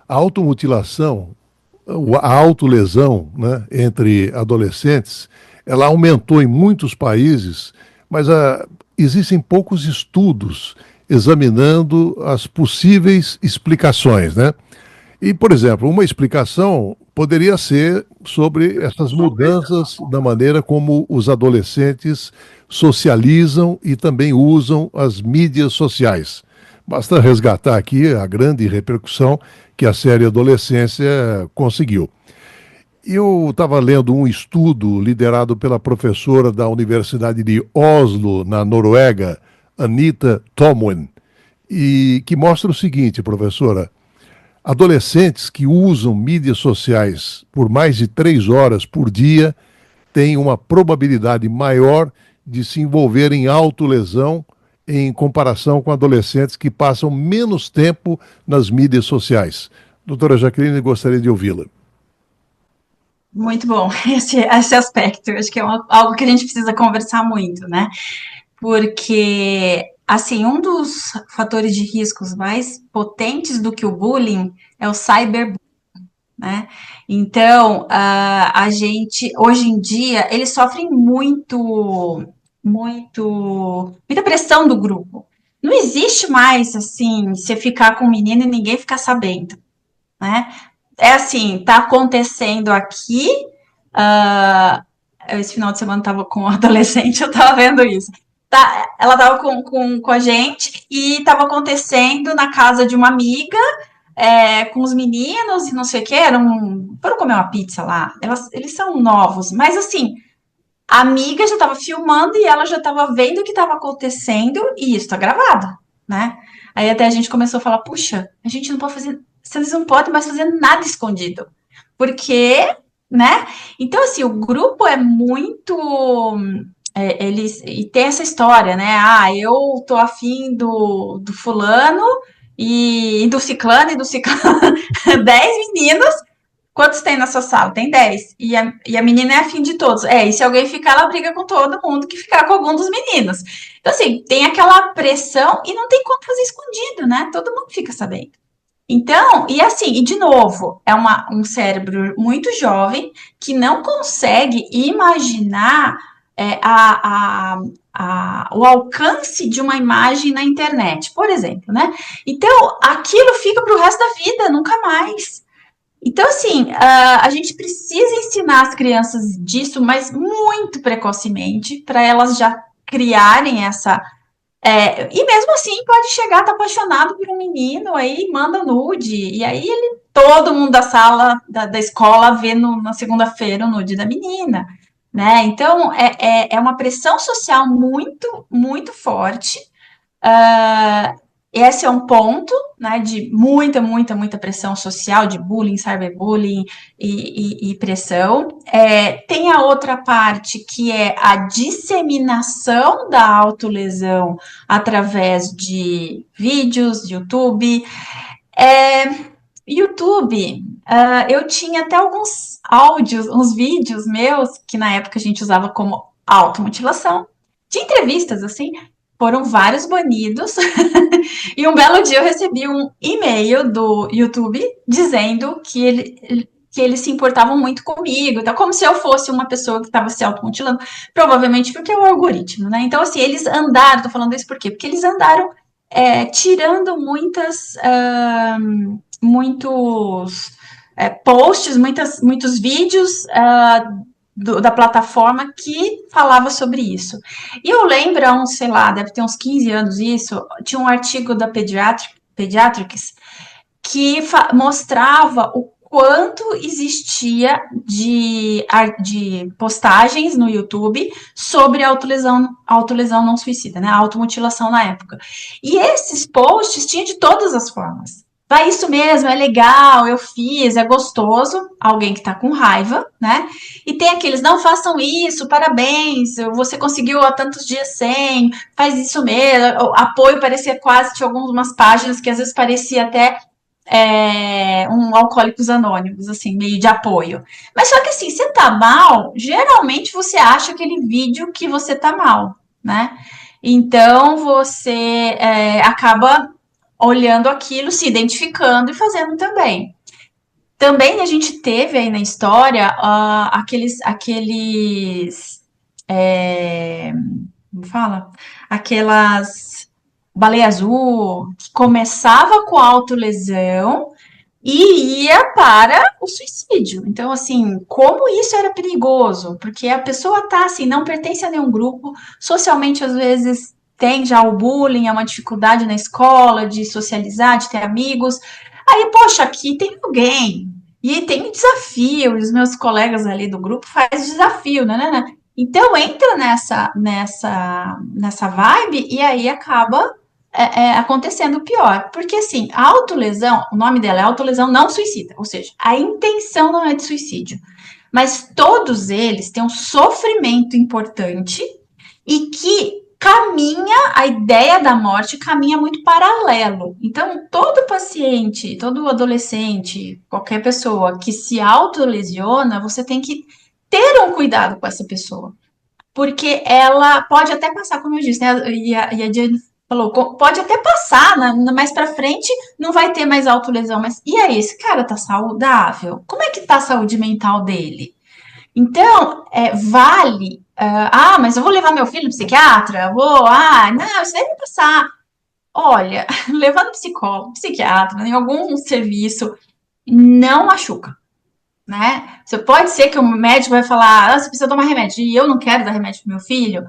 a automutilação, a autolesão, né, entre adolescentes, ela aumentou em muitos países, mas existem poucos estudos examinando as possíveis explicações, né? E, por exemplo, uma explicação poderia ser sobre essas mudanças da maneira como os adolescentes socializam e também usam as mídias sociais. Basta resgatar aqui a grande repercussão que a série Adolescência conseguiu. Eu estava lendo um estudo liderado pela professora da Universidade de Oslo, na Noruega, Anita Tomwin, e que mostra o seguinte, professora: adolescentes que usam mídias sociais por mais de 3 horas por dia têm uma probabilidade maior de se envolver em autolesão em comparação com adolescentes que passam menos tempo nas mídias sociais. Doutora Jaqueline, gostaria de ouvi-la. Muito bom, esse aspecto. Eu acho que é algo que a gente precisa conversar muito, né? Porque, assim, um dos fatores de riscos mais potentes do que o bullying é o cyberbullying, né? Então, a gente, hoje em dia, eles sofrem muita pressão do grupo. Não existe mais, assim, você ficar com um menino e ninguém ficar sabendo, né? É assim, tá acontecendo aqui. Esse final de semana eu tava com um adolescente, eu tava vendo isso. Ela tava com a gente e tava acontecendo na casa de uma amiga, com os meninos e não sei o que, foram comer uma pizza lá. Eles são novos, mas assim, a amiga já tava filmando e ela já tava vendo o que tava acontecendo e isso tá gravado, né? Aí até a gente começou a falar, puxa, a gente não pode fazer, vocês não podem mais fazer nada escondido, porque, né? Então, assim, o grupo é muito... e tem essa história, né? Ah, eu tô afim do fulano e do ciclano 10 meninos. Quantos tem na sua sala? Tem 10. E a menina é afim de todos. E se alguém ficar, ela briga com todo mundo que ficar com algum dos meninos. Então, assim, tem aquela pressão e não tem como fazer escondido, né? Todo mundo fica sabendo. Então, e assim, e de novo, é um cérebro muito jovem que não consegue imaginar o alcance de uma imagem na internet, por exemplo, né? Então, aquilo fica para o resto da vida, nunca mais. Então, assim, a gente precisa ensinar as crianças disso, mas muito precocemente, para elas já criarem essa... e mesmo assim, pode chegar, tá apaixonado por um menino, aí manda nude, e aí todo mundo da sala, da escola, vê na segunda-feira o nude da menina, né? Então, é uma pressão social muito, muito forte. Esse é um ponto, né, de muita, muita, muita pressão social, de bullying, cyberbullying e pressão. Tem a outra parte, que é a disseminação da autolesão através de vídeos, de YouTube. YouTube, eu tinha até alguns áudios, uns vídeos meus, que na época a gente usava como automutilação, de entrevistas, assim, foram vários banidos. E um belo dia eu recebi um e-mail do YouTube dizendo que eles se importavam muito comigo, então, como se eu fosse uma pessoa que estava se automutilando, provavelmente porque é o algoritmo, né? Então, assim, eles andaram, tô falando isso por quê? Porque eles andaram tirando muitos posts, muitos vídeos da plataforma que falava sobre isso. E eu lembro, há uns, sei lá, deve ter uns 15 anos isso, tinha um artigo da Pediatrics que mostrava o quanto existia de postagens no YouTube sobre autolesão não suicida, né? Automutilação na época. E esses posts tinham de todas as formas. Vai, isso mesmo, é legal, eu fiz, é gostoso, alguém que tá com raiva, né? E tem aqueles, não façam isso, parabéns, você conseguiu há tantos dias sem, faz isso mesmo. O apoio parecia quase, tinha algumas páginas que às vezes parecia até um Alcoólicos Anônimos, assim, meio de apoio. Mas só que assim, você tá mal, geralmente você acha aquele vídeo que você tá mal, né? Então você acaba olhando aquilo, se identificando e fazendo também. Também a gente teve aí na história como fala? Aquelas baleia azul que começava com autolesão e ia para o suicídio. Então, assim, como isso era perigoso? Porque a pessoa tá assim, não pertence a nenhum grupo, socialmente às vezes tem já o bullying, é uma dificuldade na escola de socializar, de ter amigos. Aí, poxa, aqui tem alguém. E tem um desafio, os meus colegas ali do grupo fazem desafio, né? Então entra nessa vibe e aí acaba acontecendo o pior. Porque assim, a autolesão, o nome dela é autolesão não suicida, ou seja, a intenção não é de suicídio. Mas todos eles têm um sofrimento importante e que a ideia da morte caminha muito paralelo. Então, todo paciente, todo adolescente, qualquer pessoa que se autolesiona, você tem que ter um cuidado com essa pessoa. Porque ela pode até passar, como eu disse, né? E a Diane falou, pode até passar, mais pra frente não vai ter mais autolesão, mas e aí, esse cara tá saudável? Como é que tá a saúde mental dele? Então, vale. Mas eu vou levar meu filho no psiquiatra? Não, isso daí vai passar. Olha, levar no psicólogo, psiquiatra, em algum serviço, não machuca, né? Você pode ser que o médico vai falar, você precisa tomar remédio, e eu não quero dar remédio pro meu filho.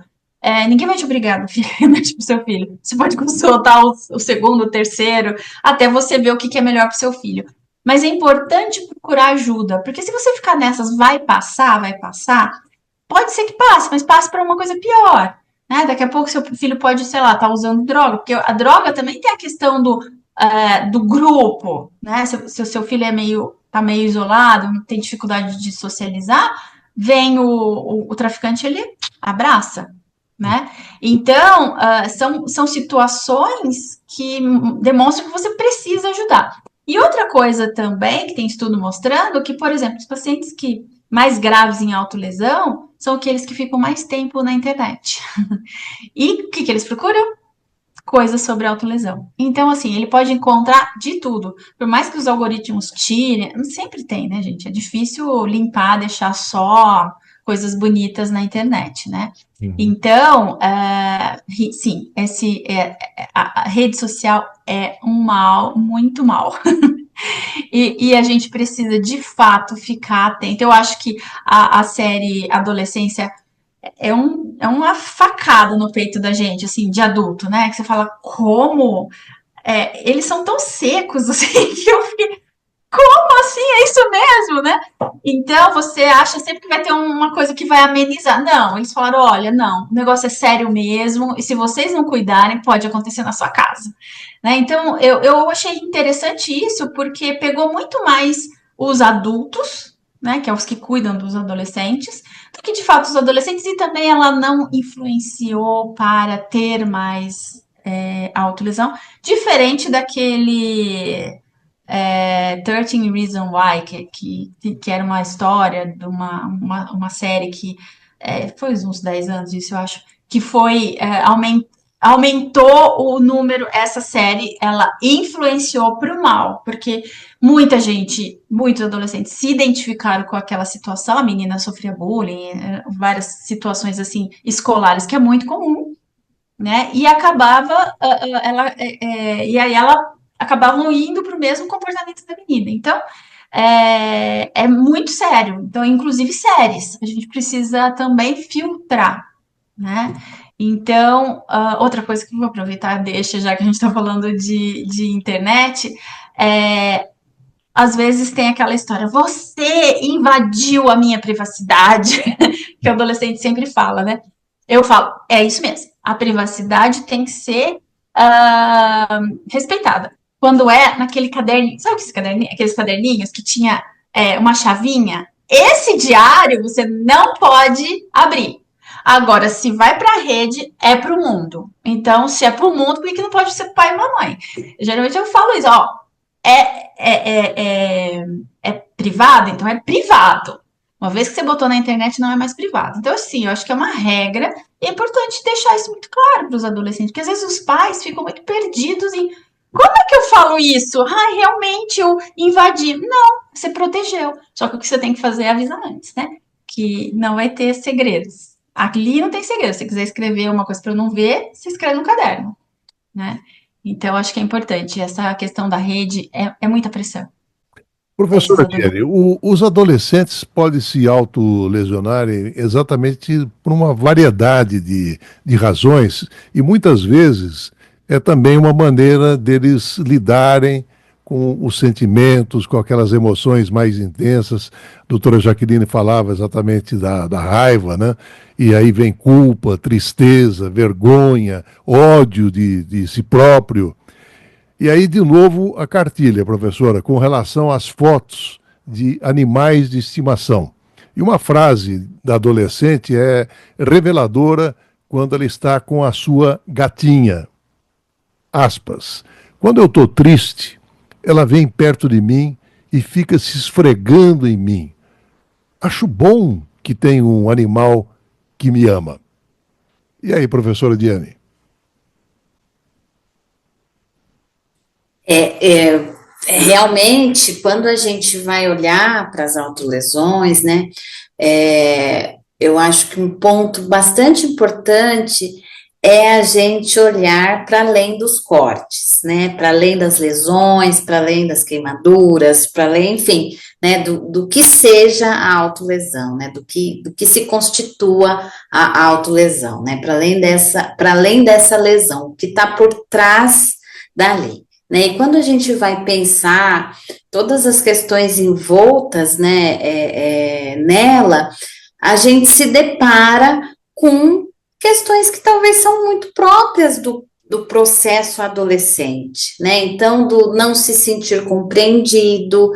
Ninguém vai te obrigar a dar remédio pro seu filho. Você pode consultar o segundo, o terceiro, até você ver o que é melhor pro seu filho. Mas é importante procurar ajuda, porque se você ficar nessas, vai passar, pode ser que passe, mas passe para uma coisa pior, né? Daqui a pouco seu filho pode, sei lá, tá usando droga, porque a droga também tem a questão do grupo, né? Se o seu filho tá meio isolado, tem dificuldade de socializar, vem o traficante, ele abraça, né? Então, são situações que demonstram que você precisa ajudar. E outra coisa também, que tem estudo mostrando, que, por exemplo, os pacientes que mais graves em autolesão são aqueles que ficam mais tempo na internet. E o que eles procuram? Coisas sobre autolesão. Então, assim, ele pode encontrar de tudo. Por mais que os algoritmos tirem, sempre tem, né, gente? É difícil limpar, deixar só coisas bonitas na internet, né? Uhum. Então, sim, a rede social é um mal, muito mal. E a gente precisa, de fato, ficar atento. Eu acho que a série Adolescência é uma facada no peito da gente, assim, de adulto, né? Que você fala, como? Eles são tão secos, assim, que eu fiquei, como assim? É isso mesmo, né? Então, você acha sempre que vai ter uma coisa que vai amenizar. Não, eles falaram, olha, não, o negócio é sério mesmo, e se vocês não cuidarem, pode acontecer na sua casa. Né? Então, eu achei interessante isso, porque pegou muito mais os adultos, né, que é os que cuidam dos adolescentes, do que, de fato, os adolescentes, e também ela não influenciou para ter mais autolesão, diferente daquele 13 Reasons Why, que era uma história de uma série que foi uns 10 anos isso, eu acho, que foi aumentou o número, essa série, ela influenciou para o mal, porque muitos adolescentes se identificaram com aquela situação, a menina sofria bullying, várias situações assim, escolares, que é muito comum, né, e e aí ela acabavam indo para o mesmo comportamento da menina, então, é muito sério, então, inclusive séries, a gente precisa também filtrar, né? Então, outra coisa que eu vou aproveitar, deixa, já que a gente está falando de internet, às vezes tem aquela história, você invadiu a minha privacidade, que o adolescente sempre fala, né? Eu falo, é isso mesmo, a privacidade tem que ser respeitada. Quando é naquele caderninho, sabe aqueles caderninhos que tinha uma chavinha? Esse diário você não pode abrir. Agora, se vai para a rede, é para o mundo. Então, se é para o mundo, por que não pode ser pai e mamãe? Geralmente eu falo isso, ó, é privado, então é privado. Uma vez que você botou na internet, não é mais privado. Então, assim, eu acho que é uma regra e é importante deixar isso muito claro para os adolescentes, porque às vezes os pais ficam muito perdidos em como é que eu falo isso? Ah, realmente eu invadi. Não, você protegeu. Só que o que você tem que fazer é avisar antes, né? Que não vai ter segredos. Ali não tem segredo. Se você quiser escrever uma coisa para eu não ver, você escreve no caderno, né? Então, acho que é importante. Essa questão da rede é muita pressão. Professora Thierry, os adolescentes podem se autolesionarem exatamente por uma variedade de razões, e muitas vezes é também uma maneira deles lidarem com os sentimentos, com aquelas emoções mais intensas. A doutora Jaqueline falava exatamente da raiva, né? E aí vem culpa, tristeza, vergonha, ódio de si próprio. E aí, de novo, a cartilha, professora, com relação às fotos de animais de estimação. E uma frase da adolescente é reveladora quando ela está com a sua gatinha. Aspas. Quando eu estou triste, ela vem perto de mim e fica se esfregando em mim. Acho bom que tem um animal que me ama. E aí, professora Diane? Realmente, quando a gente vai olhar para as autolesões, né, eu acho que um ponto bastante importante é a gente olhar para além dos cortes, né, para além das lesões, para além das queimaduras, para além, enfim, né, do que seja a autolesão, né, do que se constitua a autolesão, né, para além dessa lesão, o que está por trás dali. Né, e quando a gente vai pensar todas as questões envoltas, né, nela, a gente se depara com questões que talvez são muito próprias do processo adolescente, né? Então, do não se sentir compreendido,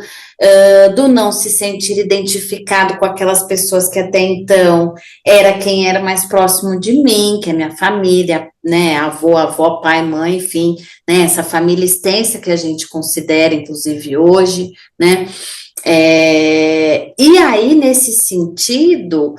do não se sentir identificado com aquelas pessoas que até então era quem era mais próximo de mim, que é minha família, né? Avó, pai, mãe, enfim, né? Essa família extensa que a gente considera, inclusive hoje, né? E aí, nesse sentido,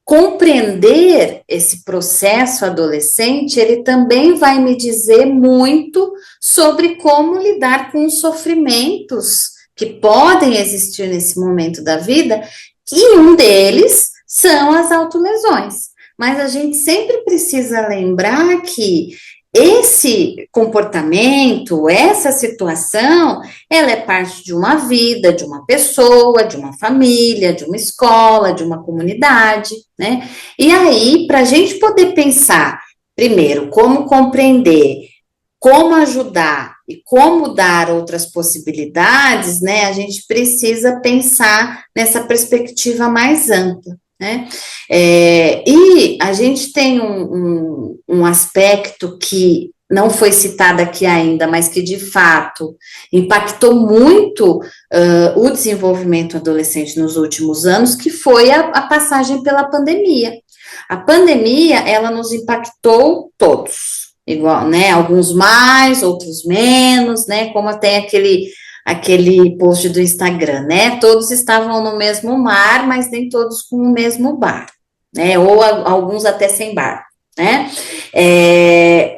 compreender esse processo adolescente, ele também vai me dizer muito sobre como lidar com os sofrimentos que podem existir nesse momento da vida, e um deles são as autolesões. Mas a gente sempre precisa lembrar que esse comportamento, essa situação, ela é parte de uma vida, de uma pessoa, de uma família, de uma escola, de uma comunidade, né? E aí, para a gente poder pensar, primeiro, como compreender, como ajudar e como dar outras possibilidades, né? A gente precisa pensar nessa perspectiva mais ampla. Né? E a gente tem um aspecto que não foi citado aqui ainda, mas que de fato impactou muito o desenvolvimento adolescente nos últimos anos, que foi a passagem pela pandemia. A pandemia, ela nos impactou todos, igual, né? Alguns mais, outros menos, né? Como tem aquele post do Instagram, né? Todos estavam no mesmo mar, mas nem todos com o mesmo bar, né? Ou alguns até sem bar, né?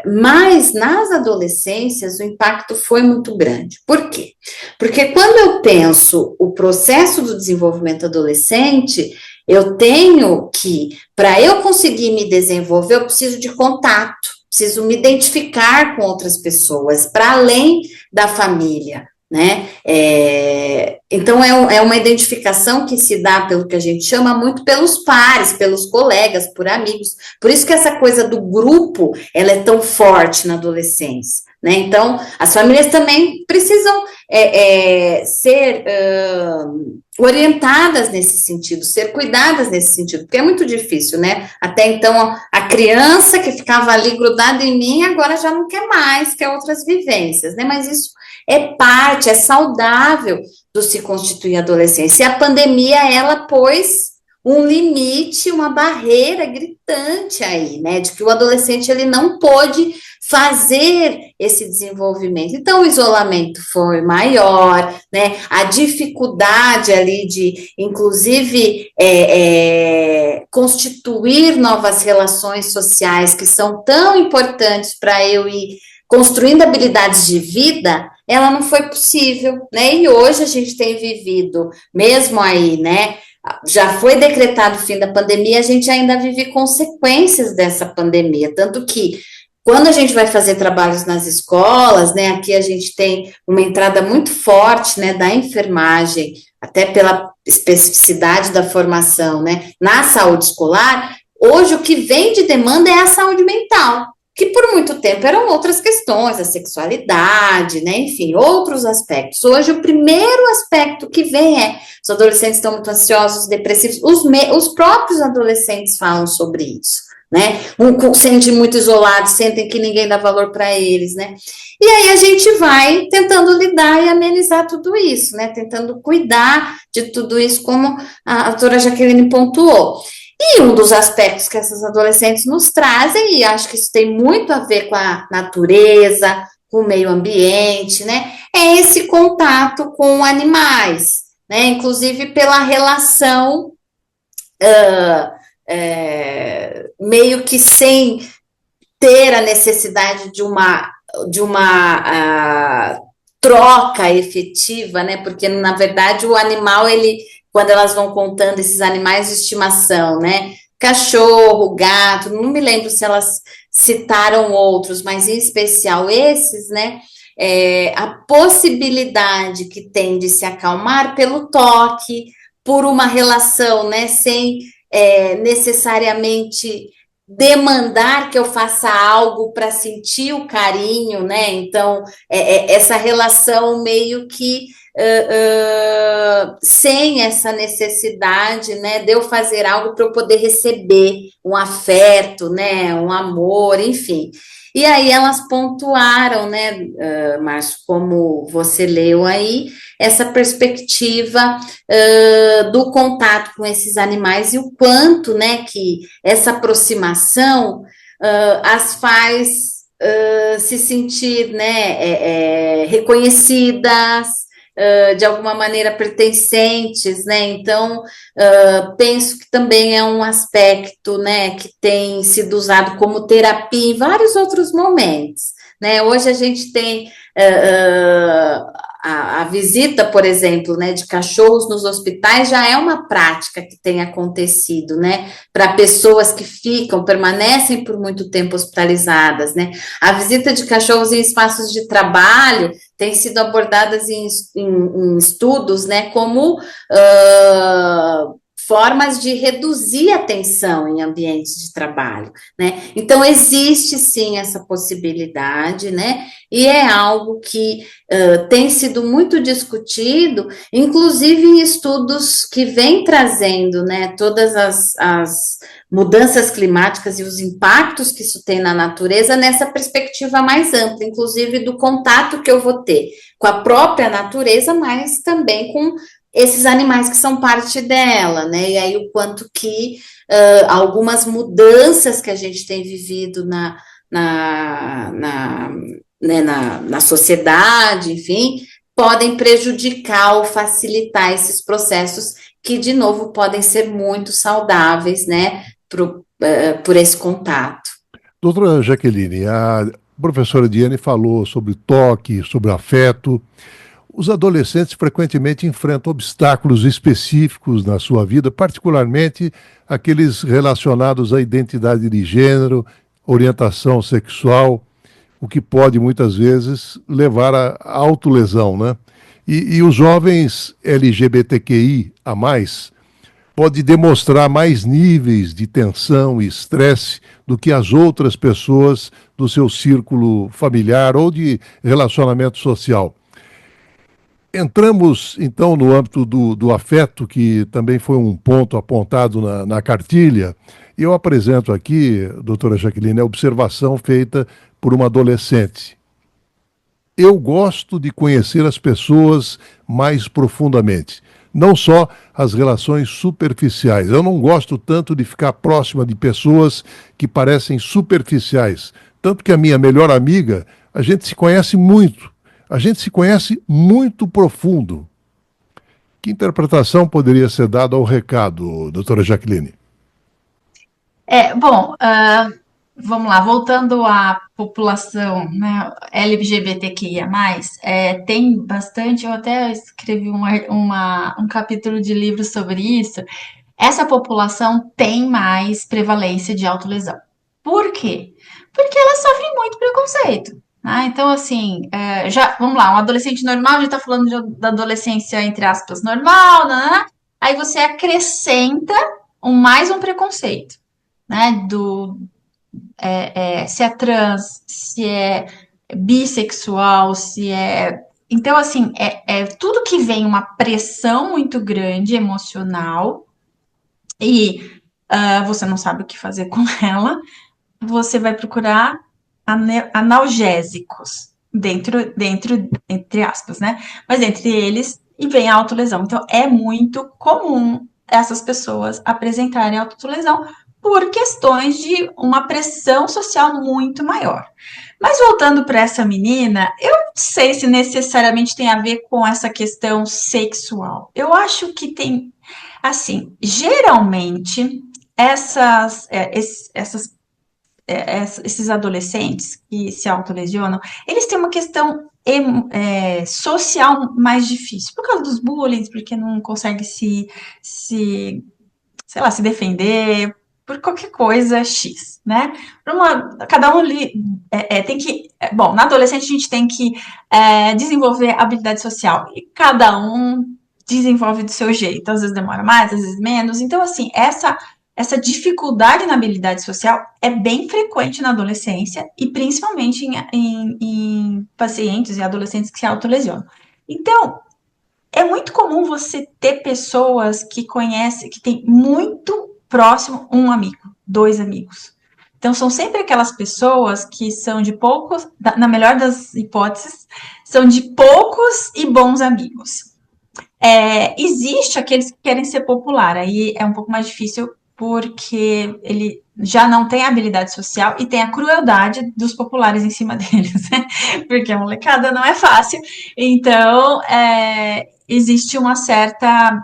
Mas nas adolescências o impacto foi muito grande. Por quê? Porque quando eu penso o processo do desenvolvimento adolescente, eu tenho que, para eu conseguir me desenvolver, eu preciso de contato, preciso me identificar com outras pessoas, para além da família, né? Então, é uma identificação que se dá pelo que a gente chama muito pelos pares, pelos colegas, por amigos. Por isso que essa coisa do grupo, ela é tão forte na adolescência, né? Então, as famílias também precisam ser orientadas nesse sentido, ser cuidadas nesse sentido, porque é muito difícil, né? Até então, a criança que ficava ali grudada em mim, agora já não quer mais, quer outras vivências, né? Mas isso é parte, é saudável do se constituir adolescência. E a pandemia, ela pôs um limite, uma barreira gritante aí, né, de que o adolescente, ele não pôde fazer esse desenvolvimento. Então, o isolamento foi maior, né, a dificuldade ali de, inclusive, constituir novas relações sociais que são tão importantes para eu ir construindo habilidades de vida, ela não foi possível, né, e hoje a gente tem vivido, mesmo aí, né, já foi decretado o fim da pandemia, a gente ainda vive consequências dessa pandemia, tanto que quando a gente vai fazer trabalhos nas escolas, né, aqui a gente tem uma entrada muito forte, né, da enfermagem, até pela especificidade da formação, né, na saúde escolar. Hoje o que vem de demanda é a saúde mental, que por muito tempo eram outras questões, a sexualidade, né, enfim, outros aspectos. Hoje o primeiro aspecto que vem os adolescentes estão muito ansiosos, depressivos, os próprios adolescentes falam sobre isso, né, sentem muito isolados, sentem que ninguém dá valor para eles, né, e aí a gente vai tentando lidar e amenizar tudo isso, né, tentando cuidar de tudo isso, como a doutora Jaqueline pontuou. E um dos aspectos que essas adolescentes nos trazem, e acho que isso tem muito a ver com a natureza, com o meio ambiente, né, é esse contato com animais, né, inclusive pela relação meio que sem ter a necessidade de uma troca efetiva, né, porque na verdade o animal, ele, quando elas vão contando esses animais de estimação, né, cachorro, gato, não me lembro se elas citaram outros, mas em especial esses, né, a possibilidade que tem de se acalmar pelo toque, por uma relação, né, sem necessariamente demandar que eu faça algo para sentir o carinho, né, então, essa relação meio que sem essa necessidade, né, de eu fazer algo para eu poder receber um afeto, né, um amor, enfim. E aí elas pontuaram, né, Márcio, como você leu aí, essa perspectiva do contato com esses animais e o quanto, né, que essa aproximação as faz se sentir, né, reconhecidas, de alguma maneira pertencentes, né, então penso que também é um aspecto, né, que tem sido usado como terapia em vários outros momentos, né, hoje a gente tem a visita, por exemplo, né, de cachorros nos hospitais já é uma prática que tem acontecido, né, para pessoas que permanecem por muito tempo hospitalizadas, né, a visita de cachorros em espaços de trabalho tem sido abordadas em estudos, né, como formas de reduzir a tensão em ambientes de trabalho, né, então existe sim essa possibilidade, né, e é algo que tem sido muito discutido, inclusive em estudos que vêm trazendo, né, todas as mudanças climáticas e os impactos que isso tem na natureza nessa perspectiva mais ampla, inclusive do contato que eu vou ter com a própria natureza, mas também com esses animais que são parte dela, né, e aí o quanto que algumas mudanças que a gente tem vivido né, na sociedade, enfim, podem prejudicar ou facilitar esses processos que, de novo, podem ser muito saudáveis, né, por esse contato. Doutora Jaqueline, a professora Diane falou sobre toque, sobre afeto. Os adolescentes frequentemente enfrentam obstáculos específicos na sua vida, particularmente aqueles relacionados à identidade de gênero, orientação sexual, o que pode muitas vezes levar à autolesão, né? E os jovens LGBTQI a mais pode demonstrar mais níveis de tensão e estresse do que as outras pessoas do seu círculo familiar ou de relacionamento social. Entramos, então, no âmbito do afeto, que também foi um ponto apontado na cartilha. E eu apresento aqui, doutora Jaqueline, a observação feita por uma adolescente. Eu gosto de conhecer as pessoas mais profundamente, não só as relações superficiais. Eu não gosto tanto de ficar próxima de pessoas que parecem superficiais. Tanto que a minha melhor amiga, a gente se conhece muito. A gente se conhece muito profundo. Que interpretação poderia ser dada ao recado, doutora Jaqueline? Bom, vamos lá, voltando à população, né, LGBTQIA+, tem bastante, eu até escrevi um capítulo de livro sobre isso. Essa população tem mais prevalência de autolesão. Por quê? Porque ela sofre muito preconceito. Então, assim, vamos lá, um adolescente normal, a gente tá falando da adolescência, entre aspas, normal, né? Aí você acrescenta mais um preconceito, né? Se é trans, se é bissexual, se é. Então, assim, tudo que vem uma pressão muito grande emocional e você não sabe o que fazer com ela, você vai procurar analgésicos, entre aspas, né? Mas entre eles, e vem a autolesão. Então, é muito comum essas pessoas apresentarem autolesão por questões de uma pressão social muito maior. Mas voltando para essa menina, eu não sei se necessariamente tem a ver com essa questão sexual. Eu acho que tem, assim, geralmente esses adolescentes que se autolesionam, eles têm uma questão social mais difícil, por causa dos bullying, porque não consegue sei lá, se defender, por qualquer coisa X, né? Cada um tem que... Bom, na adolescente a gente tem que desenvolver habilidade social, e cada um desenvolve do seu jeito, às vezes demora mais, às vezes menos, então assim, essa dificuldade na habilidade social é bem frequente na adolescência e principalmente em pacientes e adolescentes que se autolesionam. Então, é muito comum você ter pessoas que conhecem, que tem muito próximo um amigo, dois amigos. Então, são sempre aquelas pessoas que são de poucos, na melhor das hipóteses, são de poucos e bons amigos. Existe aqueles que querem ser popular, aí é um pouco mais difícil porque ele já não tem habilidade social e tem a crueldade dos populares em cima deles, né? Porque a molecada não é fácil. Então, existe uma certa...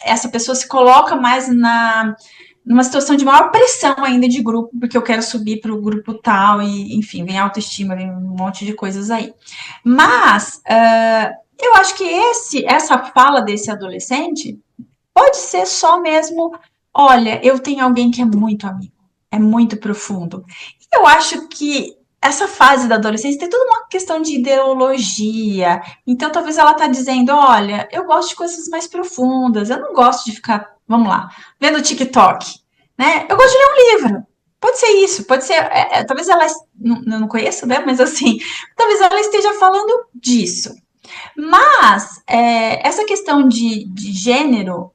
essa pessoa se coloca mais numa situação de maior pressão ainda de grupo, porque eu quero subir para o grupo tal, e enfim, vem autoestima, vem um monte de coisas aí. Mas eu acho que essa fala desse adolescente pode ser só mesmo... Olha, eu tenho alguém que é muito amigo, é muito profundo. E eu acho que essa fase da adolescência tem toda uma questão de ideologia. Então, talvez ela tá dizendo, olha, eu gosto de coisas mais profundas, eu não gosto de ficar, vamos lá, vendo TikTok, né? Eu gosto de ler um livro. Pode ser isso, pode ser, talvez ela, não conheço, né? Mas assim, talvez ela esteja falando disso. Mas essa questão de gênero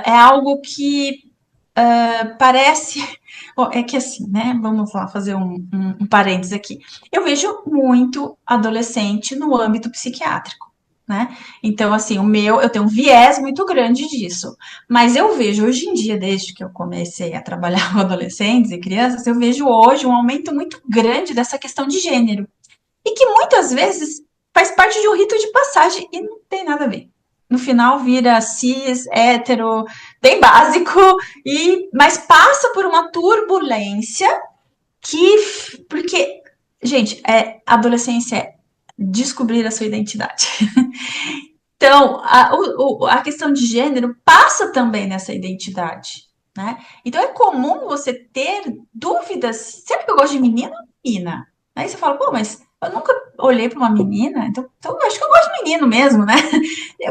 é algo que parece... Bom, é que assim, né? Vamos lá fazer um parênteses aqui. Eu vejo muito adolescente no âmbito psiquiátrico. né? Então, assim, eu tenho um viés muito grande disso. Mas eu vejo hoje em dia, desde que eu comecei a trabalhar com adolescentes e crianças, eu vejo hoje um aumento muito grande dessa questão de gênero. E que muitas vezes faz parte de um rito de passagem e não tem nada a ver. No final vira cis, hétero, bem básico, mas passa por uma turbulência porque, gente, adolescência é descobrir a sua identidade. Então, a questão de gênero passa também nessa identidade, né? Então, é comum você ter dúvidas. Será que eu gosto de menino ou menina? Aí você fala, pô, mas eu nunca olhei para uma menina, então eu acho que eu gosto de menino mesmo, né?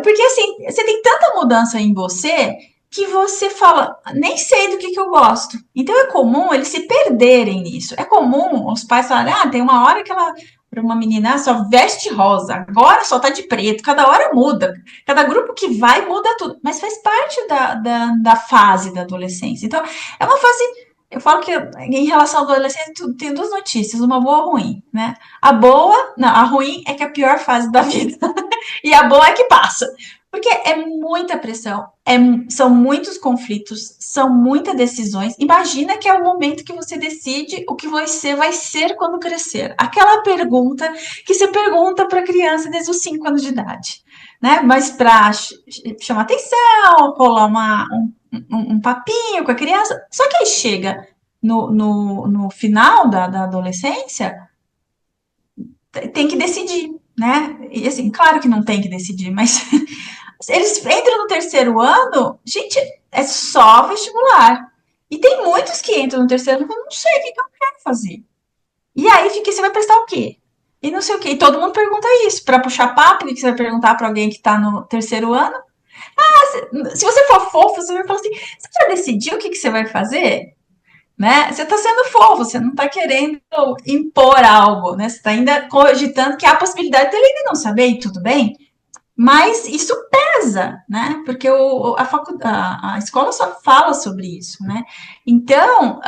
Porque, assim, você tem tanta mudança em você que você fala, nem sei do que eu gosto. Então, é comum eles se perderem nisso. É comum os pais falarem, tem uma hora que ela para uma menina só veste rosa, agora só tá de preto, cada hora muda, cada grupo que vai muda tudo, mas faz parte da fase da adolescência. Então, é uma fase, eu falo que em relação à adolescência tem duas notícias, uma boa e uma ruim, né? A ruim é que é a pior fase da vida, e a boa é que passa. Porque é muita pressão, são muitos conflitos, são muitas decisões. Imagina que é o momento que você decide o que você vai ser quando crescer. Aquela pergunta que você pergunta para a criança desde os 5 anos de idade, né? Mas para chamar atenção, rolar um papinho com a criança. Só que aí chega no final da adolescência, tem que decidir, né? E assim, claro que não tem que decidir, mas eles entram no terceiro ano, gente, é só vestibular. E tem muitos que entram no terceiro ano e não sei o que eu quero fazer. E aí fica, você vai prestar o quê? E não sei o quê. E todo mundo pergunta isso. Para puxar papo, o que você vai perguntar para alguém que está no terceiro ano? Se você for fofo, você vai falar assim, você já decidiu o que você vai fazer? Né? Você está sendo fofo, você não está querendo impor algo, né? Você está ainda cogitando que há a possibilidade dele ainda não saber, e tudo bem. Mas isso pesa, né? Porque a escola só fala sobre isso, né? Então,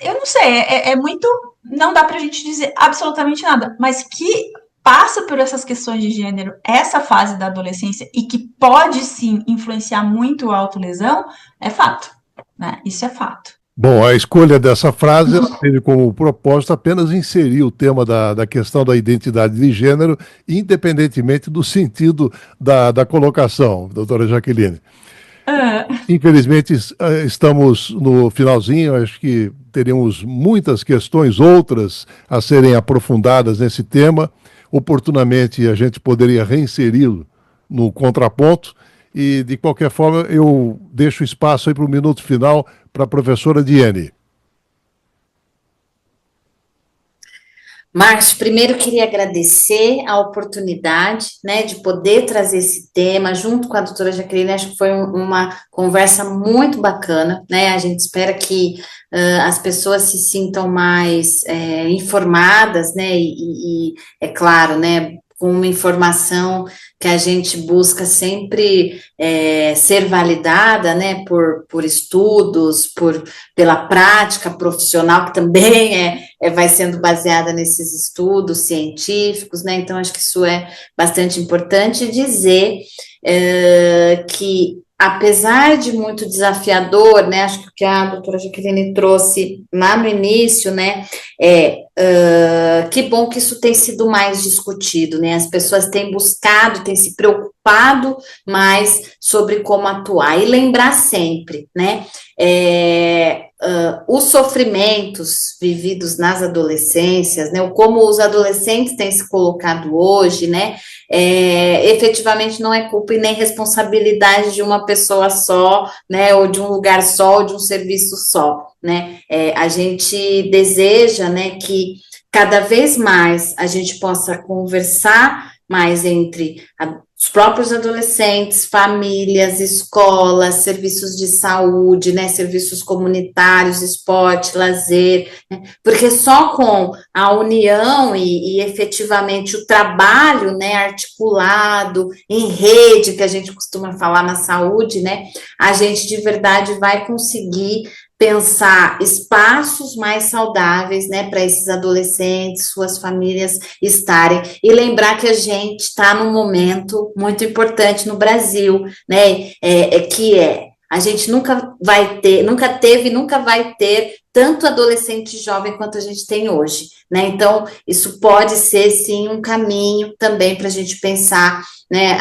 eu não sei, é muito. Não dá pra gente dizer absolutamente nada, mas que passa por essas questões de gênero, essa fase da adolescência, e que pode sim influenciar muito a autolesão, é fato, né? Isso é fato. Bom, a escolha dessa frase ela teve como propósito apenas inserir o tema da questão da identidade de gênero, independentemente do sentido da colocação, doutora Jaqueline. Infelizmente, estamos no finalzinho, acho que teríamos muitas questões, outras a serem aprofundadas nesse tema. Oportunamente, a gente poderia reinseri-lo no contraponto. E, de qualquer forma, eu deixo espaço aí para o minuto final para a professora Diene. Márcio, primeiro queria agradecer a oportunidade, né, de poder trazer esse tema junto com a doutora Jaqueline. Acho que foi uma conversa muito bacana, né? A gente espera que as pessoas se sintam mais informadas, né? E é claro, né, com uma informação que a gente busca sempre ser validada, né, por estudos, pela prática profissional, que também vai sendo baseada nesses estudos científicos, né, então acho que isso é bastante importante dizer que, apesar de muito desafiador, né, acho que o que a doutora Jaqueline trouxe lá no início, né, que bom que isso tem sido mais discutido, né, as pessoas têm buscado, têm se preocupado mais sobre como atuar, e lembrar sempre, né, os sofrimentos vividos nas adolescências, né, como os adolescentes têm se colocado hoje, né, efetivamente não é culpa e nem responsabilidade de uma pessoa só, né, ou de um lugar só, ou de um serviço só, né, a gente deseja, né, que cada vez mais a gente possa conversar mais entre os próprios adolescentes, famílias, escolas, serviços de saúde, né, serviços comunitários, esporte, lazer, né, porque só com a união e efetivamente o trabalho, né, articulado, em rede, que a gente costuma falar na saúde, né, a gente de verdade vai conseguir pensar espaços mais saudáveis, né, para esses adolescentes, suas famílias estarem, e lembrar que a gente está num momento muito importante no Brasil, né, a gente nunca teve, nunca vai ter tanto adolescente jovem quanto a gente tem hoje, né? Então, isso pode ser, sim, um caminho também para a gente pensar, né,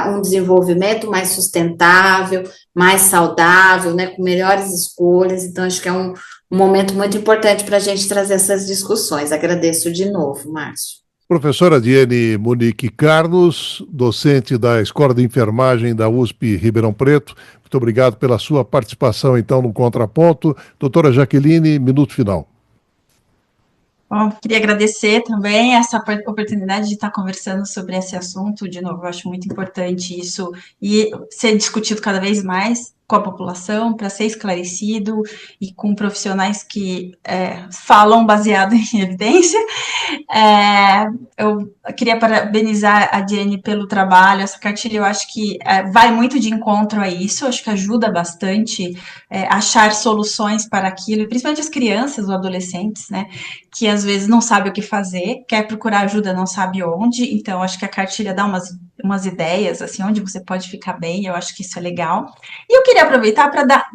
um desenvolvimento mais sustentável, mais saudável, né, com melhores escolhas. Então, acho que é um momento muito importante para a gente trazer essas discussões. Agradeço de novo, Márcio. Professora Diene Monique Carlos, docente da Escola de Enfermagem da USP Ribeirão Preto, muito obrigado pela sua participação, então, no Contraponto. Doutora Jaqueline, minuto final. Bom, queria agradecer também essa oportunidade de estar conversando sobre esse assunto. De novo, eu acho muito importante isso e ser discutido cada vez mais com a população, para ser esclarecido e com profissionais que falam baseado em evidência. Eu queria parabenizar a Diene pelo trabalho. Essa cartilha eu acho que vai muito de encontro a isso, eu acho que ajuda bastante achar soluções para aquilo, principalmente as crianças ou adolescentes, né, que às vezes não sabem o que fazer, quer procurar ajuda, não sabe onde. Então acho que a cartilha dá umas ideias, assim, onde você pode ficar bem. Eu acho que isso é legal. E eu queria aproveitar para dar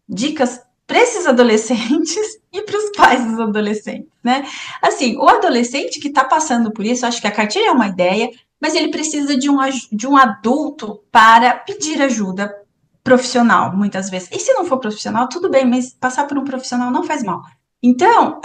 dicas para esses adolescentes e para os pais dos adolescentes, né? Assim, o adolescente que está passando por isso, acho que a cartilha é uma ideia, mas ele precisa de um adulto para pedir ajuda profissional, muitas vezes. E se não for profissional, tudo bem, mas passar por um profissional não faz mal. Então,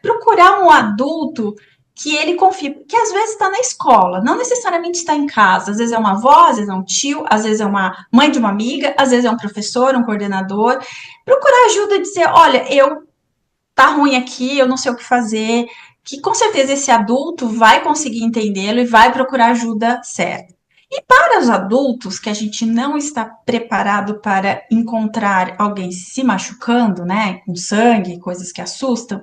procurar um adulto que ele confie, que às vezes está na escola, não necessariamente está em casa, às vezes é uma avó, às vezes é um tio, às vezes é uma mãe de uma amiga, às vezes é um professor, um coordenador. Procurar ajuda e dizer, olha, tá ruim aqui, eu não sei o que fazer, que com certeza esse adulto vai conseguir entendê-lo e vai procurar ajuda certa. E para os adultos que a gente não está preparado para encontrar alguém se machucando, né, com sangue, coisas que assustam,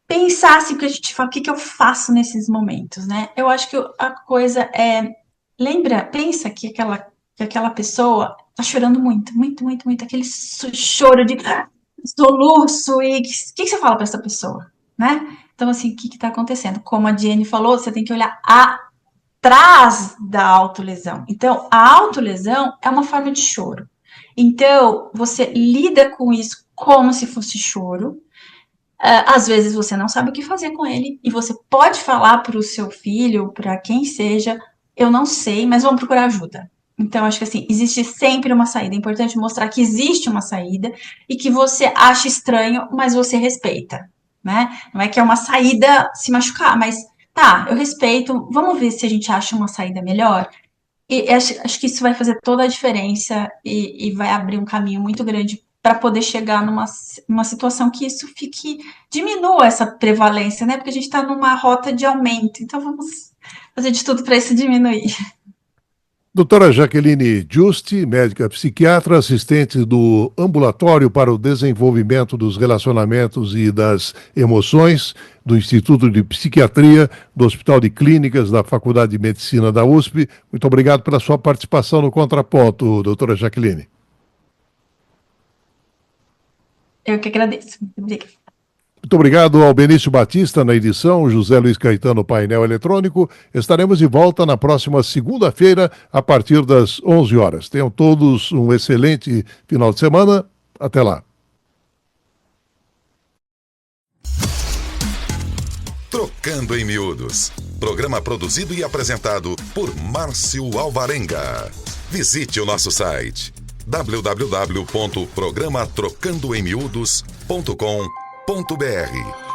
pensar assim, porque a gente fala, o que eu faço nesses momentos, né? Eu acho que a coisa pensa que aquela pessoa tá chorando muito, muito, muito, muito, aquele choro de soluço, e o que você fala para essa pessoa, né? Então, assim, o que está acontecendo? Como a Diene falou, você tem que olhar atrás da autolesão. Então, a autolesão é uma forma de choro. Então, você lida com isso como se fosse choro. Às vezes você não sabe o que fazer com ele e você pode falar para o seu filho, para quem seja, eu não sei, mas vamos procurar ajuda. Então, acho que assim, existe sempre uma saída. É importante mostrar que existe uma saída e que você acha estranho, mas você respeita, né? Não é que é uma saída se machucar, mas tá, eu respeito, vamos ver se a gente acha uma saída melhor. E acho que isso vai fazer toda a diferença e vai abrir um caminho muito grande para poder chegar numa situação que isso diminua essa prevalência, né? Porque a gente está numa rota de aumento. Então, vamos fazer de tudo para isso diminuir. Doutora Jaqueline Giusti, médica psiquiatra, assistente do Ambulatório para o Desenvolvimento dos Relacionamentos e das Emoções, do Instituto de Psiquiatria, do Hospital de Clínicas da Faculdade de Medicina da USP. Muito obrigado pela sua participação no Contraponto, doutora Jaqueline. Eu que agradeço. Muito obrigada. Muito obrigado ao Benício Batista na edição, José Luiz Caetano, painel eletrônico. Estaremos de volta na próxima segunda-feira, a partir das 11 horas. Tenham todos um excelente final de semana. Até lá. Trocando em Miúdos. Programa produzido e apresentado por Márcio Alvarenga. Visite o nosso site www.programatrocandoemmiudos.com.br